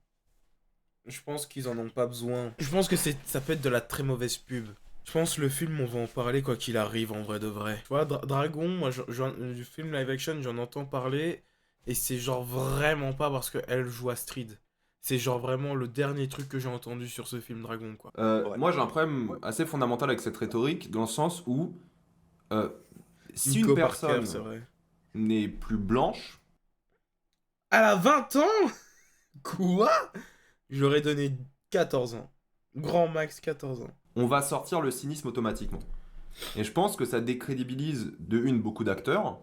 je pense qu'ils en ont pas besoin. Je pense que ça peut être de la très mauvaise pub. Je pense que le film, on va en parler quoi qu'il arrive en vrai de vrai. Tu vois, Dragon, moi, du film live action, j'en entends parler. Et c'est genre vraiment pas parce qu'elle joue Astrid. C'est genre vraiment le dernier truc que j'ai entendu sur ce film Dragon, quoi. Ouais. Moi j'ai un problème assez fondamental avec cette rhétorique, dans le sens où euh, si une Nico Parker, c'est personne vrai. n'est plus blanche, Elle a 20 ans? Quoi? J'aurais donné 14 ans. Grand max 14 ans. on va sortir le cynisme automatiquement. Et je pense que ça décrédibilise de une beaucoup d'acteurs.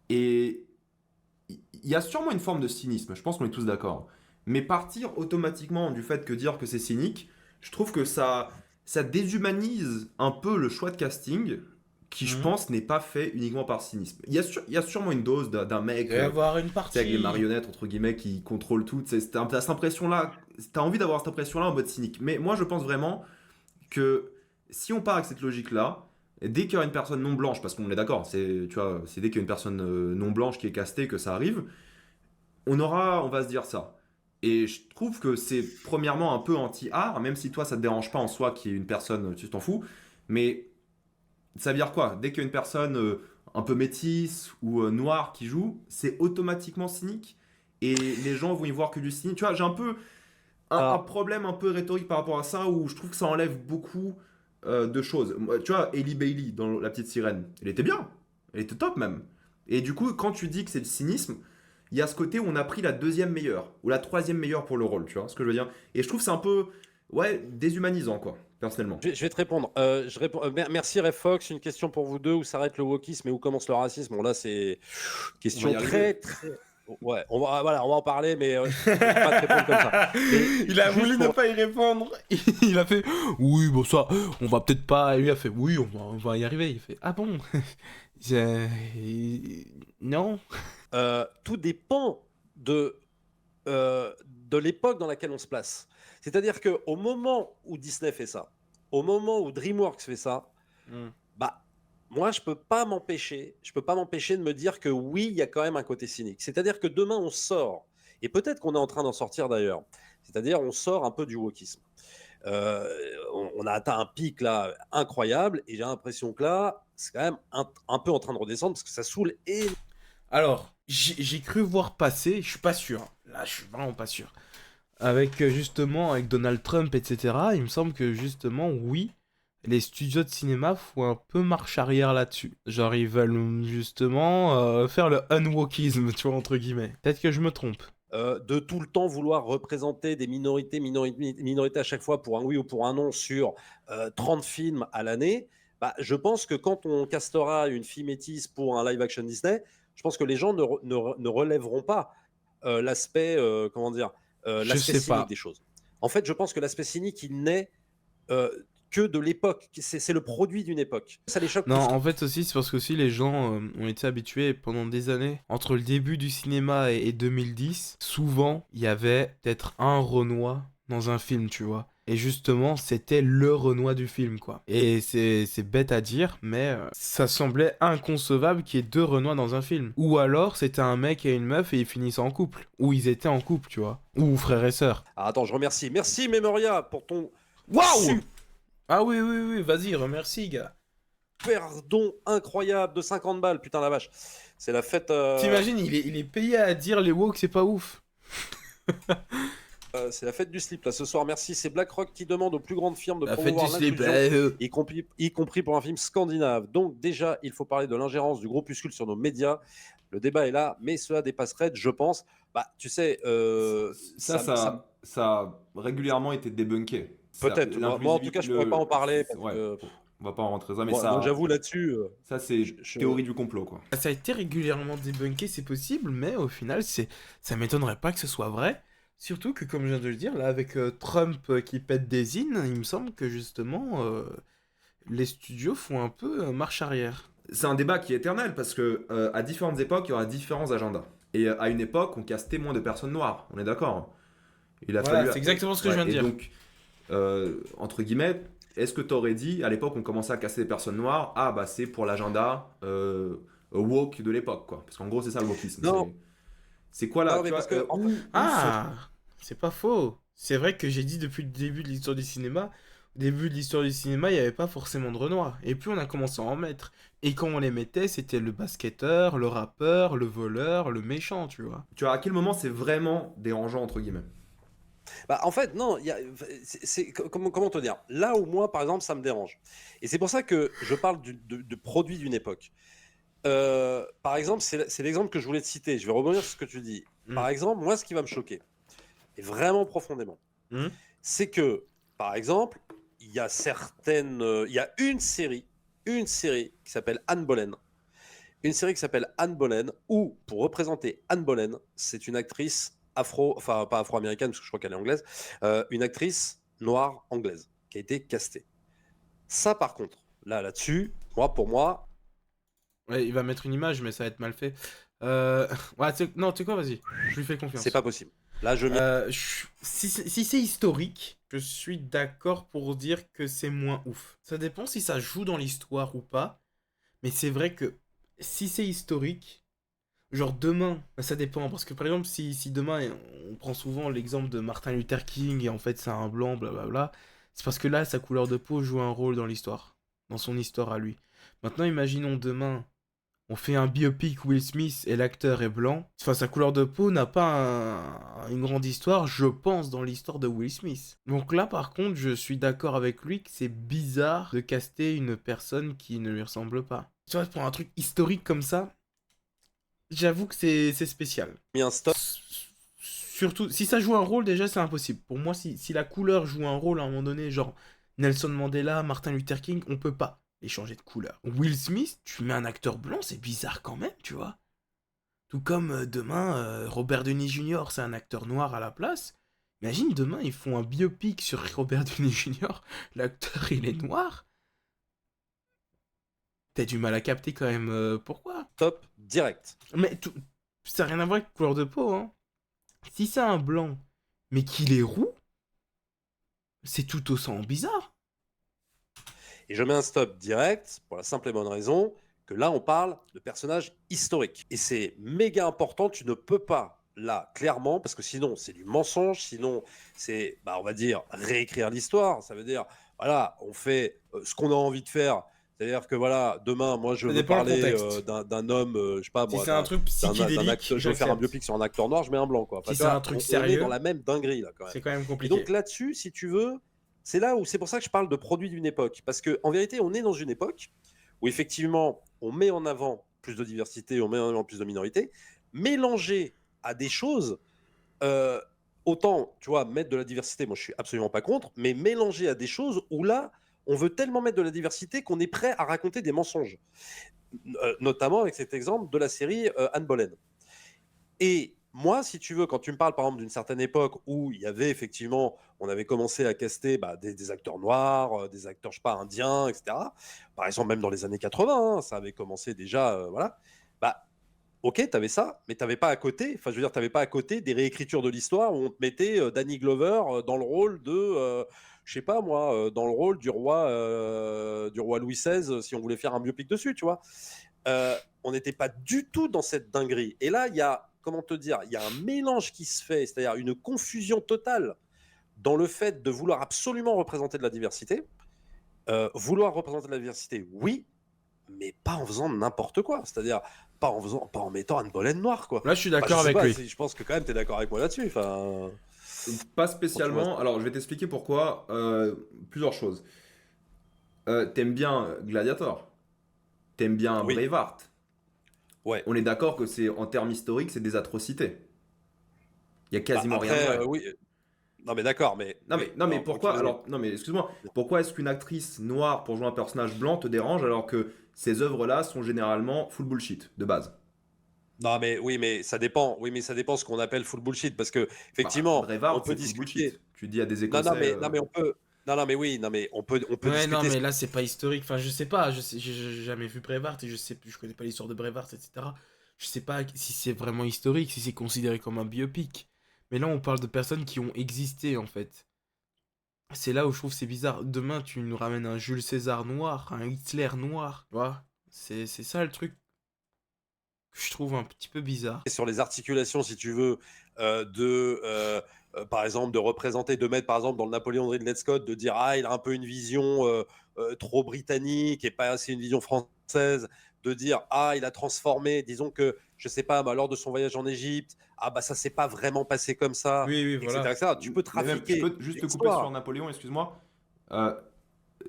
Et il y a sûrement une forme de cynisme, je pense qu'on est tous d'accord. Mais partir automatiquement du fait que dire que c'est cynique, je trouve que ça déshumanise un peu le choix de casting qui, je Mhm. pense, n'est pas fait uniquement par cynisme. Il y a sûrement une dose d'un Il mec va y avoir une tu sais, avec les partie. marionnettes, entre guillemets, qui contrôle tout. Tu sais, t'as cette impression-là, t'as envie d'avoir cette impression-là en mode cynique. Mais moi, je pense vraiment que si on part avec cette logique-là, dès qu'il y aura une personne non blanche, parce qu'on est d'accord, tu vois, c'est dès qu'il y a une personne non blanche qui est castée que ça arrive, on va se dire ça. Et je trouve que c'est premièrement un peu anti-art, même si toi ça te dérange pas en soi qu'il y ait une personne, tu t'en fous, mais ça veut dire quoi? Dès qu'il y a une personne un peu métisse ou noire qui joue, c'est automatiquement cynique et les gens vont y voir que du cynisme. Tu vois, j'ai un peu un Alors, problème un peu rhétorique par rapport à ça où je trouve que ça enlève beaucoup de choses. Tu vois, Ellie Bailey dans La Petite Sirène, elle était bien, elle était top même. Et du coup, quand tu dis que c'est du cynisme, il y a ce côté où on a pris la deuxième meilleure ou la troisième meilleure pour le rôle, tu vois ce que je veux dire? Et je trouve que c'est un peu, ouais, déshumanisant quoi, personnellement. je vais te répondre. Je réponds, merci Refox. Une question pour vous deux. Où s'arrête le wokisme et où commence le racisme? Bon, là, c'est On va question y arriver. très. Ouais, voilà, on va en parler, mais je peux pas te répondre comme ça. Mais Il a juste voulu ne pour. pas y répondre. Il a fait oui, bon ça, on va peut-être pas. Il a fait oui, on va y arriver. Il fait ah bon. Non. Tout dépend de l'époque dans laquelle on se place. C'est-à-dire qu'au moment où Disney fait ça, au moment où DreamWorks fait ça, bah, moi, je peux pas m'empêcher de me dire que oui, il y a quand même un côté cynique. C'est-à-dire que demain, on sort, et peut-être qu'on est en train d'en sortir d'ailleurs, c'est-à-dire on sort un peu du wokisme. Euh, on a atteint un pic là incroyable, et j'ai l'impression que là, c'est quand même un peu en train de redescendre parce que ça saoule et Alors, j'ai cru voir passer, je suis pas sûr. Là, je suis vraiment pas sûr. Avec justement, avec Donald Trump, etc., il me semble que justement, oui, les studios de cinéma font un peu marche arrière là-dessus. Genre, ils veulent justement faire le unwokisme, tu vois, entre guillemets. Peut-être que je me trompe. de tout le temps vouloir représenter des minorités à chaque fois pour un oui ou pour un non sur 30 films à l'année, bah, je pense que quand on castera une fille métisse pour un live action Disney, je pense que les gens ne relèveront pas l'aspect, comment dire, Je l'aspect sais cynique des pas. choses. En fait, je pense que l'aspect cynique, il n'est euh, que de l'époque. C'est le produit d'une époque. Ça les choque Non, plus. en fait aussi, c'est parce que aussi les gens ont été habitués pendant des années. Entre le début du cinéma et 2010, souvent, il y avait peut-être un Renoir dans un film, tu vois. Et justement, c'était le Renoir du film, quoi. Et c'est bête à dire, mais ça semblait inconcevable qu'il y ait deux Renoirs dans un film. Ou alors, c'était un mec et une meuf et ils finissent en couple. Ou ils étaient en couple, tu vois. Ou frères et sœurs. Ah, attends, je remercie. Merci Memoria pour ton Waouh! Ah oui, oui, oui, vas-y, remercie, gars. super don incroyable de 50 balles, putain la vache. C'est la fête, T'imagines, il est payé à dire les woke, c'est pas ouf. c'est la fête du slip là ce soir. Merci. C'est BlackRock qui demande aux plus grandes firmes de La fête du promouvoir slip. l'inclusion, y compris pour un film scandinave. Donc déjà, il faut parler de l'ingérence du groupuscule sur nos médias. Le débat est là, mais cela dépasserait, je pense. Bah, tu sais, Ça a régulièrement été débunké. peut-être. Moi, en tout cas, je pourrais pas en parler parce Ouais, que on va pas en rentrer dans ça, mais moi, j'avoue là-dessus. ça c'est théorie du complot, quoi. Ça a été régulièrement débunké, c'est possible, mais au final, ça m'étonnerait pas que ce soit vrai. Surtout que, comme je viens de le dire, là, avec Trump qui pète des in, il me semble que justement, les studios font un peu marche arrière. C'est un débat qui est éternel parce que à différentes époques, il y aura différents agendas. Et à une époque, on castait moins de personnes noires, on est d'accord. Il a Voilà, fallu. c'est exactement ce que je viens de et dire. donc, entre guillemets, est-ce que tu aurais dit, à l'époque, on commençait à casser des personnes noires, ah bah c'est pour l'agenda woke de l'époque, quoi. Parce qu'en gros, c'est ça le wokisme. Non, C'est quoi là, non, mais tu vois, parce que en fait, Ah, c'est pas faux. C'est vrai que j'ai dit depuis le début de l'histoire du cinéma, au début de l'histoire du cinéma, il n'y avait pas forcément de Renoir. Et puis on a commencé à en mettre. Et quand on les mettait, c'était le basketteur, le rappeur, le voleur, le méchant, tu vois. tu vois, à quel moment c'est vraiment dérangeant, entre guillemets. bah, en fait, non, comment te dire? Là où moi, par exemple, ça me dérange. Et c'est pour ça que je parle de produit d'une époque. Par exemple, c'est l'exemple que je voulais te citer. Je vais rebondir sur ce que tu dis. Par exemple, moi, ce qui va me choquer, et vraiment profondément, Hmm. c'est que, par exemple, il y a il y a une série qui s'appelle Anne Boleyn. Une série qui s'appelle Anne Boleyn, où, pour représenter Anne Boleyn, c'est une actrice enfin pas afro-américaine, parce que je crois qu'elle est anglaise, une actrice noire anglaise, qui a été castée. Ça, par contre, là-dessus, Pour moi, Ouais, il va mettre une image, mais ça va être mal fait. Ouais, non, tu sais quoi, vas-y. Je lui fais c'est confiance. pas possible. Là, je m'y... Si c'est historique, je suis d'accord pour dire que c'est moins ouf. Ça dépend si ça joue dans l'histoire ou pas. Mais c'est vrai que si c'est historique, genre demain, bah, ça dépend. Parce que par exemple, si demain, on prend souvent l'exemple de Martin Luther King et en fait c'est un blanc, blablabla, c'est parce que là, sa couleur de peau joue un rôle dans l'histoire. Dans son histoire à lui. Maintenant, imaginons demain, on fait un biopic Will Smith et l'acteur est blanc. Enfin, sa couleur de peau n'a pas une grande histoire, je pense, dans l'histoire de Will Smith. Donc là, par contre, je suis d'accord avec lui que c'est bizarre de caster une personne qui ne lui ressemble pas. Tu vois, pour un truc historique comme ça, j'avoue que c'est spécial. mis un stop. Surtout, si ça joue un rôle, déjà, c'est impossible. Pour moi, si la couleur joue un rôle à un moment donné, genre Nelson Mandela, Martin Luther King, on peut pas les changer de couleur. Will Smith, tu mets un acteur blanc, c'est bizarre quand même, tu vois. Tout comme demain, Robert Downey Jr., c'est un acteur noir à la place. Imagine demain, ils font un biopic sur Robert Downey Jr., l'acteur il est noir. T'as du mal à capter quand même pourquoi. Stop direct. Mais ça n'a rien à voir avec la couleur de peau, hein. Si c'est un blanc, mais qu'il est roux, c'est tout autant bizarre. Et je mets un stop direct pour la simple et bonne raison que là, on parle de personnages historiques. Et c'est méga important, tu ne peux pas, là, clairement, parce que sinon, c'est du mensonge, sinon, c'est, on va dire, réécrire l'histoire. Ça veut dire, voilà, on fait ce qu'on a envie de faire. C'est-à-dire que, voilà, demain, moi, je Ça veux dépend le parler contexte. d'un homme, je sais pas, Si moi, c'est un truc d'un psychédélique, acteur, je veux faire un j'accepte. biopic sur un acteur noir, je mets un blanc, quoi. Enfin, Si tu c'est vois, un truc on est sérieux, dans la même dinguerie, là, quand même. c'est quand même Et compliqué. donc là-dessus, si tu veux, c'est là où c'est pour ça que je parle de produit d'une époque. Parce qu'en vérité, on est dans une époque où effectivement, on met en avant plus de diversité, on met en avant plus de minorités, mélangé à des choses, euh, autant, tu vois, mettre de la diversité, moi je suis absolument pas contre, mais mélanger à des choses où là, on veut tellement mettre de la diversité qu'on est prêt à raconter des mensonges. Notamment avec cet exemple de la série Anne Boleyn. Et moi, si tu veux, quand tu me parles par exemple d'une certaine époque où il y avait effectivement, on avait commencé à caster des acteurs noirs, des acteurs, je sais pas, indiens, etc. Par exemple, même dans les années 80, hein, ça avait commencé déjà, voilà. Bah, ok, tu avais ça, mais tu n'avais pas à côté, enfin, je veux dire, tu n'avais pas à côté des réécritures de l'histoire où on te mettait Danny Glover dans le rôle de, je sais pas moi, dans le rôle du roi Louis XVI, si on voulait faire un biopic dessus, tu vois. On n'était pas du tout dans cette dinguerie. Et là, il y a, comment te dire, il y a un mélange qui se fait, c'est-à-dire une confusion totale dans le fait de vouloir absolument représenter de la diversité. Vouloir représenter de la diversité, oui, mais pas en faisant n'importe quoi. C'est-à-dire pas en mettant Anne Boleyn noire, quoi. Là, je suis Enfin, d'accord je sais avec pas, lui. je pense que quand même tu es d'accord avec moi là-dessus. Enfin, Pas quand tu vois spécialement. ça. Alors, je vais t'expliquer pourquoi. Plusieurs choses. T'aimes bien Gladiator. T'aimes bien Oui, Braveheart. ouais. On est d'accord que c'est en termes historiques, c'est des atrocités. Il y a quasiment rien de Après, vrai. oui. Non, mais d'accord, mais Non oui. mais, non mais Alors, pourquoi excuse-moi. alors non mais excuse-moi pourquoi est-ce qu'une actrice noire pour jouer un personnage blanc te dérange alors que ces œuvres-là sont généralement full bullshit de base. Non, mais oui, mais ça dépend. Oui, mais ça dépend ce qu'on appelle full bullshit, parce que Bah effectivement, on Braveheart peut c'est full discuter. bullshit. Tu dis à des Non, Écossais non, mais on peut. Non, non, mais oui, non, mais on peut Ouais, non, discuter. mais là, c'est pas historique. Enfin, je sais pas. J'ai jamais vu Brevard et je connais pas l'histoire de Brevard, etc. Je sais pas si c'est vraiment historique, si c'est considéré comme un biopic. Mais là, on parle de personnes qui ont existé, en fait. C'est là où je trouve c'est bizarre. Demain, tu nous ramènes un Jules César noir, un Hitler noir. Tu vois? C'est ça le truc que je trouve un petit peu bizarre. Sur les articulations, si tu veux, par exemple, de représenter, de mettre, par exemple, dans le Napoléon de Ridley Scott, de dire, ah, il a un peu une vision trop britannique et pas assez une vision française, de dire, ah, il a transformé, disons que, je sais pas, lors de son voyage en Égypte, ah, bah, ça s'est pas vraiment passé comme ça, Oui, oui, etc., voilà. etc. Tu peux Mais même je trafiquer peux juste te couper sur l'histoire. Napoléon, excuse-moi. Euh,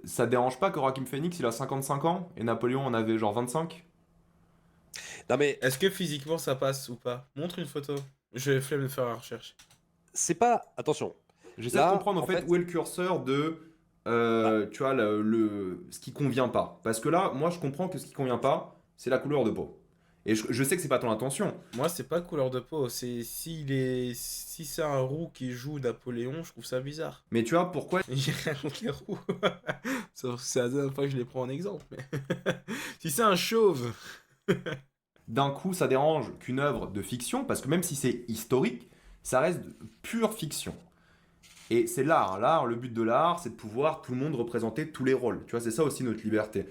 Ça te dérange pas que Joaquin Phoenix il a 55 ans et Napoléon en avait genre 25? Non, mais Est-ce que physiquement ça passe ou pas? Montre une photo. Je vais flemme de faire la recherche. c'est pas, attention, J'essaie de là, comprendre en en fait fait, où est le curseur de bah, tu vois ce qui convient pas. Parce que là, moi je comprends que ce qui convient pas, c'est la couleur de peau. Et je sais que c'est pas ton intention. Moi, c'est pas couleur de peau. Si c'est un roux qui joue Napoléon, je trouve ça bizarre. Mais tu vois, pourquoi J'ai rien contre les roux. C'est la dernière fois que je les prends en exemple. Mais si c'est un chauve. d'un coup ça dérange qu'une œuvre de fiction, parce que même si c'est historique, ça reste de pure fiction. Et c'est l'art. L'art, le but de l'art, c'est de pouvoir tout le monde représenter tous les rôles. Tu vois, c'est ça aussi notre liberté.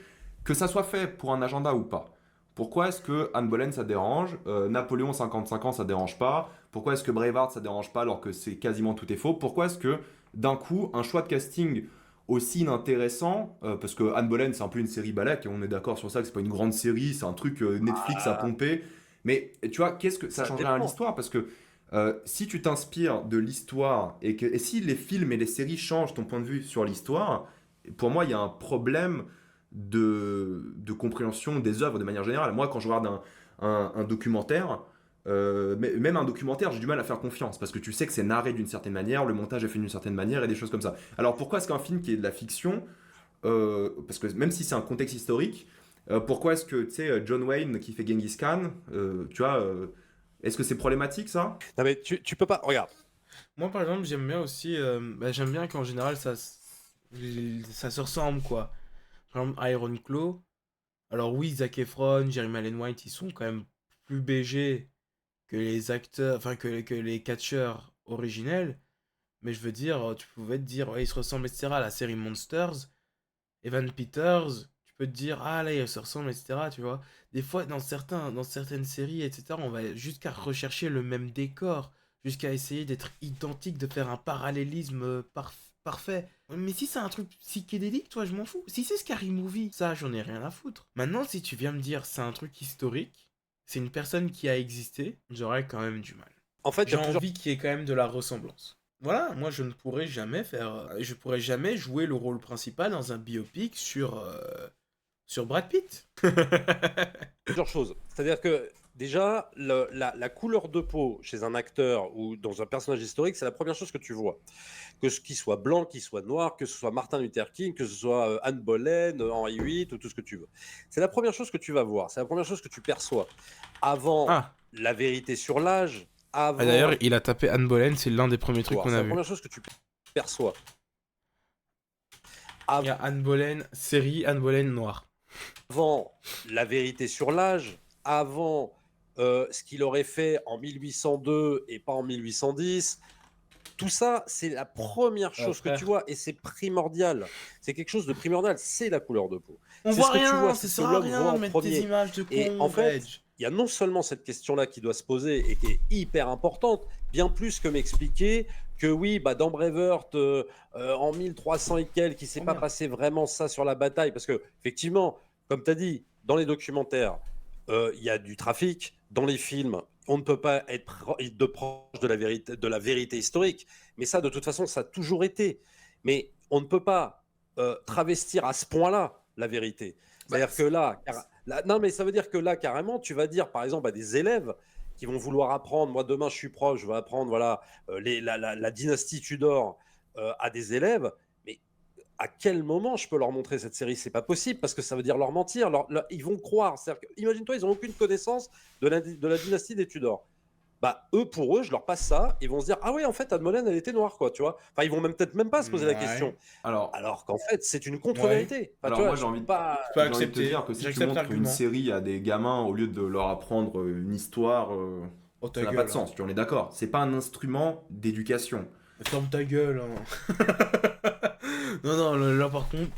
Que ça soit fait pour un agenda ou pas. Pourquoi est-ce que Anne Boleyn ça dérange, Napoléon 55 ans ça dérange pas? Pourquoi est-ce que Braveheart ça dérange pas alors que c'est quasiment tout est faux? Pourquoi est-ce que d'un coup un choix de casting aussi inintéressant, parce que Anne Boleyn c'est un peu une série balèque, et on est d'accord sur ça que c'est pas une grande série, c'est un truc Netflix a Ah, pompé, mais tu vois, qu'est-ce que ça ça changerait à dépend. l'histoire? Parce que si tu t'inspires de l'histoire et si les films et les séries changent ton point de vue sur l'histoire, pour moi, il y a un problème de compréhension des œuvres de manière générale. Moi, quand je regarde un documentaire, même un documentaire, j'ai du mal à faire confiance parce que tu sais que c'est narré d'une certaine manière, le montage est fait d'une certaine manière et des choses comme ça. Alors pourquoi est-ce qu'un film qui est de la fiction, parce que même si c'est un contexte historique, pourquoi est-ce que tu sais John Wayne qui fait Genghis Khan, tu vois, est-ce que c'est problématique ça? Non, mais tu peux pas. Regarde. Moi, par exemple, j'aime bien aussi. J'aime bien qu'en général, ça se ressemble, quoi. Par exemple, Iron Claw. Alors, oui, Zac Efron, Jeremy Allen White, ils sont quand même plus BG que les acteurs. Enfin, que les catcheurs originels. Mais je veux dire, tu pouvais te dire, ouais, ils se ressemblent, etc. à la série Monsters. Evan Peters, tu peux te dire, ah là, ils se ressemblent, etc. Tu vois. Des fois, dans certaines séries, etc., on va jusqu'à rechercher le même décor, jusqu'à essayer d'être identique, de faire un parallélisme parfait. Mais si c'est un truc psychédélique, toi, je m'en fous. Si c'est Scary Movie, ça, j'en ai rien à foutre. Maintenant, si tu viens me dire, c'est un truc historique, c'est une personne qui a existé, j'aurais quand même du mal. En fait, il y J'ai a plusieurs. envie qu'il y ait quand même de la ressemblance. Voilà, moi je pourrais jamais jouer le rôle principal dans un biopic sur Brad Pitt. Plusieurs choses. C'est-à-dire que déjà, la couleur de peau chez un acteur ou dans un personnage historique, c'est la première chose que tu vois. Que ce qui soit blanc, qu'il soit noir, que ce soit Martin Luther King, que ce soit Anne Boleyn, Henri VIII ou tout ce que tu veux. C'est la première chose que tu vas voir. C'est la première chose que tu perçois. Avant Ah, la vérité sur l'âge, d'ailleurs, avant. il a tapé Anne Boleyn, c'est l'un des premiers trucs qu'on C'est a la vu. première chose que tu perçois. Il y a Anne Boleyn, série Anne Boleyn noire. Avant la vérité sur l'âge, avant ce qu'il aurait fait en 1802 et pas en 1810. Tout ça, c'est la première chose que tu Frère. vois et c'est primordial. C'est quelque chose de primordial, c'est la couleur de peau. On C'est voit ce que tu rien, vois, ça c'est ce que sert à l'homme voit rien de en mettre des premier. images de Et cons, en Reg. fait, il y a non seulement cette question-là qui doit se poser et qui est hyper importante, bien plus que m'expliquer que oui, bah dans Braveheart, en 1300 et quelques, il ne s'est Oh pas merde. passé vraiment ça sur la bataille. Parce que, effectivement, comme tu as dit, dans les documentaires, il y a du trafic. Dans les films, on ne peut pas être de proche de la vérité historique. Mais ça, de toute façon, ça a toujours été. Mais on ne peut pas travestir à ce point-là la vérité. Bah, C'est-à-dire que non, mais ça veut dire que là, carrément, tu vas dire, par exemple, à des élèves qui vont vouloir apprendre, moi demain je suis prof, je vais apprendre voilà, la dynastie Tudor à des élèves, mais à quel moment je peux leur montrer cette série? C'est pas possible parce que ça veut dire leur mentir. Ils vont croire. Imagine-toi, ils n'ont aucune connaissance de la dynastie des Tudors. Bah, pour eux, je leur passe ça, ils vont se dire ah ouais, en fait, Anne Boleyn, elle était noire, quoi, tu vois. Enfin, ils vont peut-être même pas se poser la question. Ouais. Alors, Alors qu'en fait, c'est une Ouais. contre-vérité. Enfin, tu alors vois, moi tu peux pas. Je peux j'ai envie de te accepter. dire que si tu J'accepte montres une l'argument. série à des gamins au lieu de leur apprendre une histoire, Oh ta ça n'a pas de gueule. sens, tu en es d'accord. C'est pas un instrument d'éducation. Ferme ta gueule. Hein. Non, non, là par contre,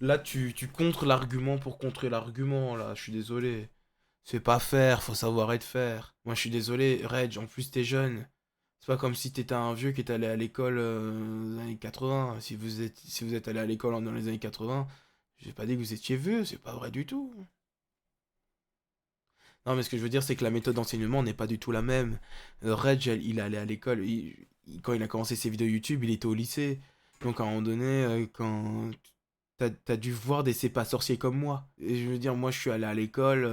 là tu contres l'argument pour contrer l'argument, là, je suis désolé. C'est pas faire, faut savoir être faire. Moi je suis désolé, Reg, en plus t'es jeune. C'est pas comme si t'étais un vieux qui est allé à l'école dans les années 80. Si vous êtes allé à l'école dans les années 80, j'ai pas dit que vous étiez vieux, c'est pas vrai du tout. Non, mais ce que je veux dire, c'est que la méthode d'enseignement n'est pas du tout la même. Reg, il est allé à l'école. Quand il a commencé ses vidéos YouTube, il était au lycée. Donc, à un moment donné, quand t'as dû voir des C'est pas sorciers comme moi. Et je veux dire, moi, je suis allé à l'école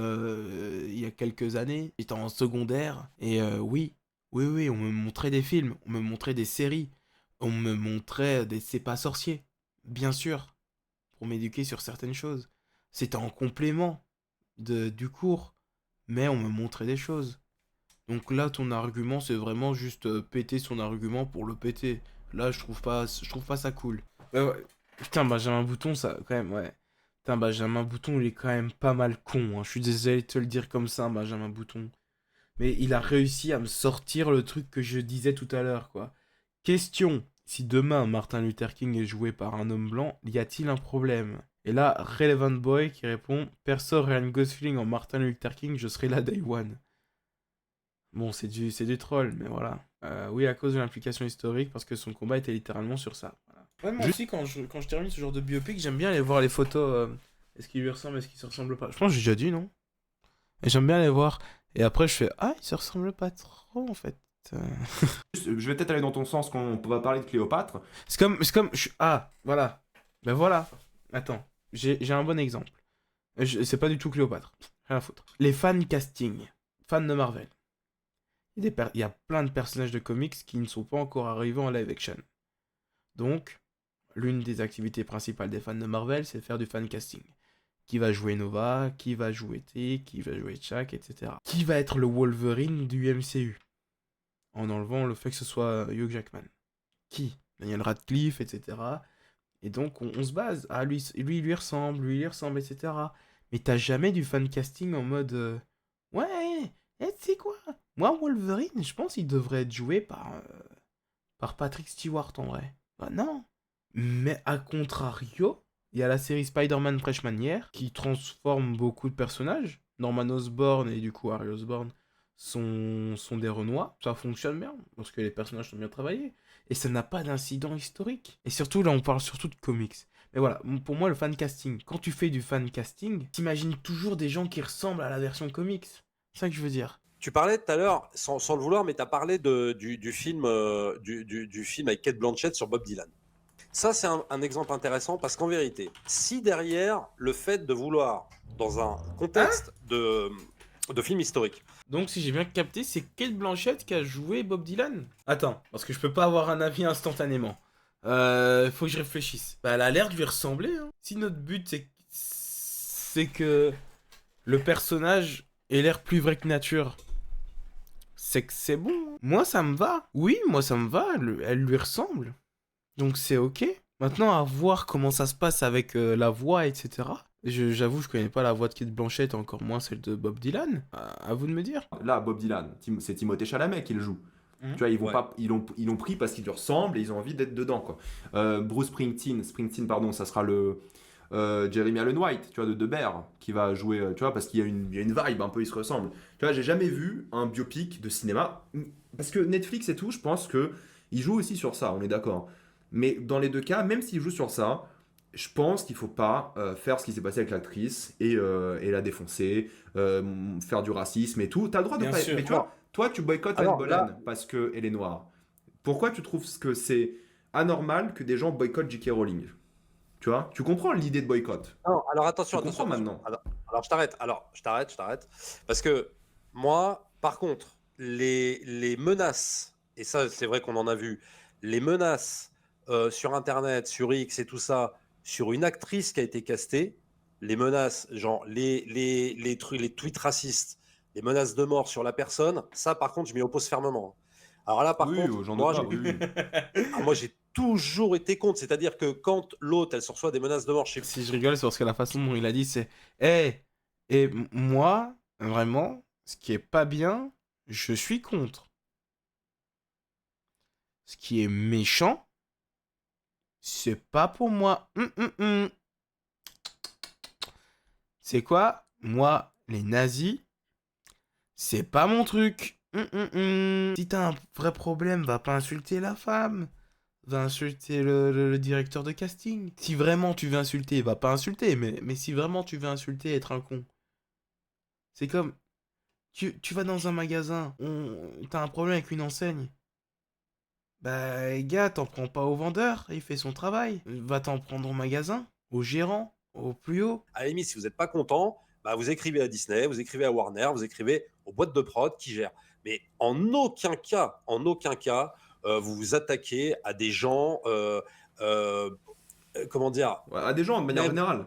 il y a quelques années. J'étais en secondaire. Et oui, oui, oui, on me montrait des films. On me montrait des séries. On me montrait des C'est pas sorciers. Bien sûr. Pour m'éduquer sur certaines choses. C'était en complément du cours. mais on me montrait des choses. Donc là, ton argument, c'est vraiment juste péter son argument pour le péter. Là, je trouve pas ça cool. Ouais. Putain, Benjamin Bouton, ça, quand même, ouais. Putain, Benjamin Bouton, il est quand même pas mal con, hein. Je suis désolé de te le dire comme ça, Benjamin Bouton. Mais il a réussi à me sortir le truc que je disais tout à l'heure, quoi. Question. Si demain Martin Luther King est joué par un homme blanc, y a-t-il un problème? Et là, Relevant Boy qui répond: Perso, Ryan Gosling en Martin Luther King, je serai là day one. Bon, c'est du troll, mais voilà. Oui, à cause de l'implication historique, parce que son combat était littéralement sur ça. Voilà. Ouais, moi aussi, quand je termine ce genre de biopic, j'aime bien aller voir les photos. Est-ce qu'il lui ressemble, est-ce qu'il se ressemble pas? Je pense que j'ai déjà dit, non? Et j'aime bien aller voir. Et après, je fais: ah, il se ressemble pas trop, en fait. Euh, Je vais peut-être aller dans ton sens quand on va parler de Cléopâtre. Ah, voilà. Ben voilà. Attends, j'ai un bon exemple. C'est pas du tout Cléopâtre. Rien à foutre. Les fans casting. Fans de Marvel. Il y a plein de personnages de comics qui ne sont pas encore arrivés en live action. Donc, l'une des activités principales des fans de Marvel, c'est de faire du fan casting. Qui va jouer Nova, qui va jouer T, qui va jouer Chuck, etc. Qui va être le Wolverine du MCU? En enlevant le fait que ce soit Hugh Jackman. Qui? Daniel Radcliffe, etc. Et donc, on se base. Ah, lui, il lui ressemble, etc. Mais t'as jamais du fan casting en mode ouais, tu sais quoi? Moi, Wolverine, je pense qu'il devrait être joué par Patrick Stewart en vrai. Bah non. Mais à contrario, il y a la série Spider-Man Freshman Year qui transforme beaucoup de personnages. Norman Osborn et du coup Harry Osborn sont des Renois. Ça fonctionne bien parce que les personnages sont bien travaillés. Et ça n'a pas d'incident historique. Et surtout, là, on parle surtout de comics. Mais voilà, pour moi, le fan casting, quand tu fais du fan casting, t'imagines toujours des gens qui ressemblent à la version comics. C'est ça que je veux dire. Tu parlais tout à l'heure, sans le vouloir, mais tu as parlé du film, du film avec Cate Blanchett sur Bob Dylan. Ça, c'est un exemple intéressant parce qu'en vérité, si derrière le fait de vouloir, dans un contexte de film historique. Donc, si j'ai bien capté, c'est Cate Blanchett qui a joué Bob Dylan. Attends, parce que je peux pas avoir un avis instantanément. Faut que je réfléchisse. Bah, elle a l'air de lui ressembler, hein. Si notre but, c'est que le personnage ait l'air plus vrai que nature, c'est que c'est bon, hein. Moi, ça me va. Oui, moi, ça me va. Elle lui ressemble. Donc, c'est ok. Maintenant, à voir comment ça se passe avec la voix, etc. J'avoue, je connais pas la voix de Cate Blanchett, encore moins celle de Bob Dylan. À vous de me dire. Là, Bob Dylan, c'est Timothée Chalamet qui le joue. Mhm. Tu vois, Ouais. ils l'ont pris parce qu'il lui ressemble et ils ont envie d'être dedans, quoi. Bruce Springsteen, pardon, ça sera le Jeremy Allen White, tu vois, de Bear, qui va jouer, tu vois, parce qu'il y a une vibe un peu, ils se ressemblent. Tu vois, j'ai jamais vu un biopic de cinéma, parce que Netflix et tout, je pense que ils jouent aussi sur ça, on est d'accord. Mais dans les deux cas, même s'ils jouent sur ça, je pense qu'il faut pas faire ce qui s'est passé avec l'actrice et la défoncer, faire du racisme et tout. T'as le droit de Bien pas. sûr. Mais tu vois, toi, tu boycottes Anne Alors, Boleyn là- parce qu'elle est noire. Pourquoi tu trouves que c'est anormal que des gens boycottent J.K. Rowling? Tu vois, tu comprends l'idée de boycott. Non, alors attention, Tu comprends attention. maintenant. Alors, je t'arrête. Parce que moi, par contre, les menaces, et ça, c'est vrai qu'on en a vu, les menaces sur Internet, sur X et tout ça, sur une actrice qui a été castée, les menaces, genre les tweets racistes, les menaces de mort sur la personne, ça, par contre, je m'y oppose fermement. Alors là, par Oui, contre, j'en moi, doute pas. Oui, oui. moi, j'ai toujours été contre. C'est-à-dire que quand l'autre, elle se reçoit des menaces de mort chez Si je rigole, c'est parce que la façon dont il a dit, c'est hey, et moi, vraiment, ce qui est pas bien, je suis contre. Ce qui est méchant, c'est pas pour moi. C'est quoi? Moi, les nazis, c'est pas mon truc. Si t'as un vrai problème, va pas insulter la femme. Va insulter le directeur de casting. Si vraiment tu veux insulter, va pas insulter. Mais si vraiment tu veux insulter, être un con. C'est comme, tu vas dans un magasin, t'as un problème avec une enseigne. Bah, gars, t'en prends pas au vendeur, il fait son travail. Va t'en prendre au magasin, au gérant, au plus haut. à la limite, si vous n'êtes pas content, bah, vous écrivez à Disney, vous écrivez à Warner, vous écrivez aux boîtes de prod qui gèrent. Mais en aucun cas, vous vous attaquez à des gens, comment dire, Ouais, à des gens de manière même, générale.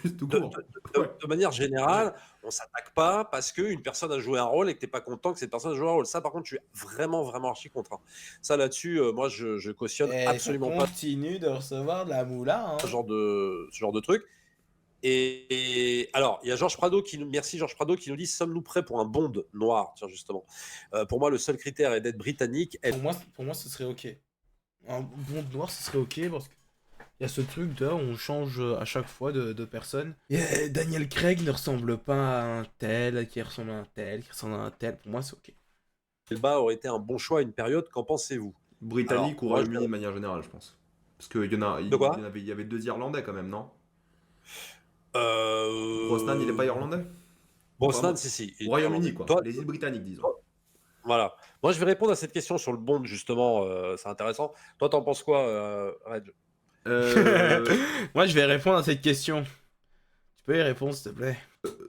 Juste tout De, court. de- Ouais. de manière générale, on s'attaque pas parce qu'une personne a joué un rôle et que t'es pas content que cette personne a joué un rôle. Ça, par contre, je suis vraiment, vraiment archi contre, hein. Ça, là-dessus, moi, je cautionne Et ça absolument pas continue de recevoir de la moula, hein. ce genre de truc. Et alors, il y a Georges Prado merci Georges Prado qui nous dit sommes-nous prêts pour un Bond noir? Tiens, justement. Pour moi, le seul critère est d'être britannique. Pour moi, ce serait ok. Un Bond noir, ce serait ok parce que il y a ce truc de on change à chaque fois de personne. Et Daniel Craig ne ressemble pas à un tel, qui ressemble à un tel, qui ressemble à un tel. Pour moi, c'est ok. Elba aurait été un bon choix à une période. Qu'en pensez-vous? Alors, Britannique ou moi, Royaume-Uni de manière générale, je pense. Parce qu'il de il quoi? y avait 2 Irlandais quand même, non? Brosnan, il est Euh... pas irlandais? Brosnan, Pardon. si, il est Royaume-Uni, irlandais. quoi. Toi, Les îles britanniques, disons. voilà. Moi, je vais répondre à cette question sur le Bond, justement. C'est intéressant. Toi, t'en penses quoi, Reg? Moi, je vais répondre à cette question. Tu peux y répondre, s'il te plaît?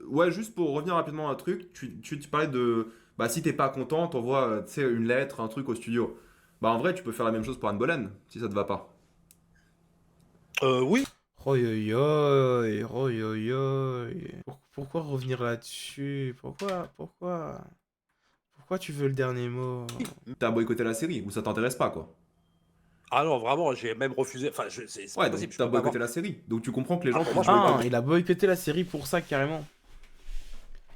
Ouais, juste pour revenir rapidement à un truc, tu parlais de. Bah, si t'es pas content, t'envoies tu sais, une lettre, un truc au studio. Bah, en vrai, tu peux faire la même chose pour Anne Boleyn, si ça te va pas. Oui. Oi, oi, oi, oi, oi, oi. Pourquoi revenir là-dessus? Pourquoi tu veux le dernier mot? T'as boycotté la série, ou ça t'intéresse pas, quoi. Ah non, vraiment, j'ai même refusé. Enfin, c'est pas Ouais, possible. donc Je t'as peux pas avoir. boycotté la série. Donc tu comprends que les Ah, gens pour moi, puissent je peux pas. Ah, boycotter il a boycotté la série pour ça, carrément.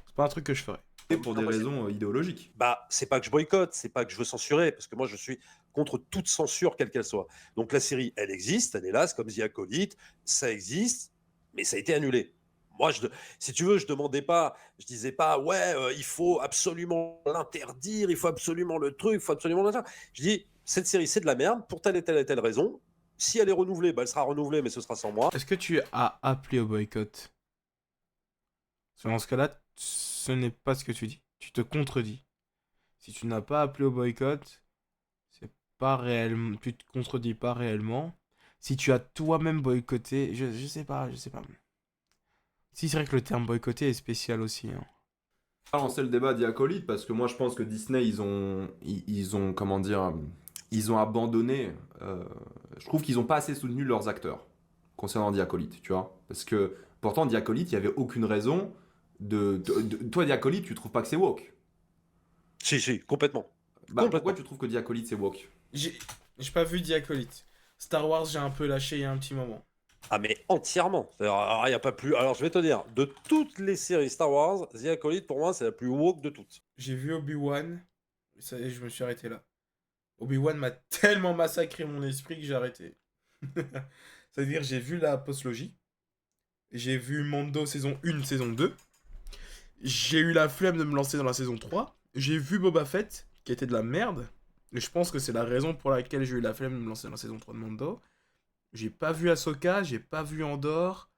C'est pas un truc que je ferais. pour des raisons idéologiques. Bah, c'est pas que je boycotte, c'est pas que je veux censurer, parce que moi, je suis contre toute censure, quelle qu'elle soit. Donc la série, elle existe, elle est là, c'est comme The Acolyte, ça existe, mais ça a été annulé. Moi, si tu veux, je demandais pas, je disais pas, ouais, il faut absolument l'interdire, il faut absolument le truc, il faut absolument le truc. Je dis, cette série, c'est de la merde, pour telle et telle et telle raison. Si elle est renouvelée, bah, elle sera renouvelée, mais ce sera sans moi. Est-ce que tu as appelé au boycott? Dans ce cas-là, ce n'est pas ce que tu dis. Tu te contredis. Si tu n'as pas appelé au boycott, c'est pas réellement. Tu te contredis pas réellement. Si tu as toi-même boycotté, je sais pas, je sais pas. Si c'est vrai que le terme boycotter est spécial aussi, hein. Pas lancer le débat d'Iacolite parce que moi je pense que Disney ils ont comment dire ils ont abandonné je trouve qu'ils ont pas assez soutenu leurs acteurs concernant Diacolite, tu vois, parce que pourtant Diacolite il y avait aucune raison toi Diacolite tu trouves pas que c'est woke? Si, complètement. Bah pourquoi Complètement. tu trouves que Diacolite c'est woke? J'ai pas vu Diacolite. Star Wars, j'ai un peu lâché il y a un petit moment. Ah, mais entièrement. Il y a pas plus. Alors, je vais te dire, de toutes les séries Star Wars, The Acolyte, pour moi, c'est la plus woke de toutes. J'ai vu Obi-Wan, et je me suis arrêté là. Obi-Wan m'a tellement massacré mon esprit que j'ai arrêté. C'est-à-dire, j'ai vu la postlogie, j'ai vu Mando saison 1, saison 2, j'ai eu la flemme de me lancer dans la saison 3, j'ai vu Boba Fett, qui était de la merde, et je pense que c'est la raison pour laquelle j'ai eu la flemme de me lancer dans la saison 3 de Mando. J'ai pas vu Ahsoka, j'ai pas vu Andor,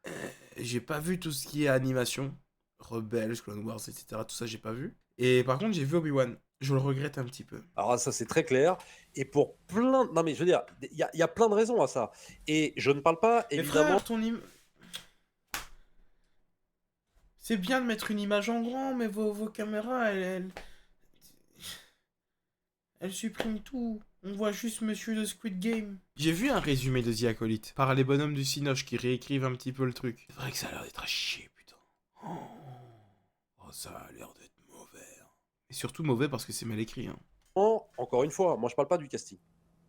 j'ai pas vu tout ce qui est animation, Rebels, Clone Wars, etc. Tout ça, j'ai pas vu. Et par contre, j'ai vu Obi-Wan. Je le regrette un petit peu. Alors, ça, c'est très clair. Et pour plein. Non, mais je veux dire, il y a plein de raisons à ça. Et je ne parle pas, Mais évidemment. frère, c'est bien de mettre une image en grand, mais vos caméras, elles suppriment tout. On voit juste monsieur de Squid Game. J'ai vu un résumé de The Acolyte par les bonhommes du Cinoche qui réécrivent un petit peu le truc. C'est vrai que ça a l'air d'être à chier, putain. Oh, ça a l'air d'être mauvais, hein. Et surtout mauvais parce que c'est mal écrit, hein. Encore une fois, moi, je parle pas du casting.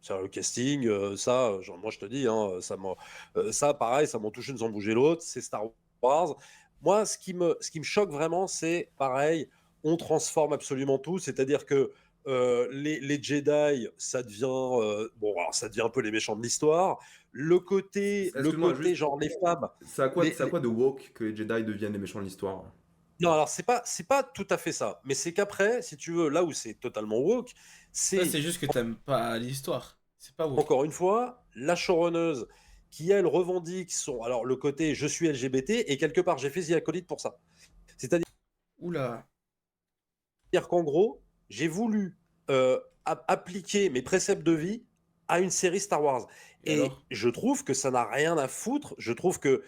C'est le casting, ça, moi, je te dis, hein, ça, pareil, ça m'en touche une sans bouger l'autre. C'est Star Wars. Moi, ce qui me choque vraiment, c'est pareil, on transforme absolument tout. C'est-à-dire que les Jedi, ça devient bon, alors ça devient un peu les méchants de l'histoire. Le Excuse-moi, côté juste, genre les femmes. c'est à quoi de woke que les Jedi deviennent les méchants de l'histoire? Non, alors c'est pas tout à fait ça, mais c'est qu'après, si tu veux, là où c'est totalement woke, Ça, c'est c'est juste que t'aimes pas l'histoire. C'est pas woke. encore une fois la showrunneuse qui elle revendique alors le côté je suis LGBT et quelque part j'ai fait The Acolyte pour ça. C'est-à-dire Oula. qu'en gros, j'ai voulu appliquer mes préceptes de vie à une série Star Wars. Et Et alors? je trouve que ça n'a rien à foutre. Je trouve que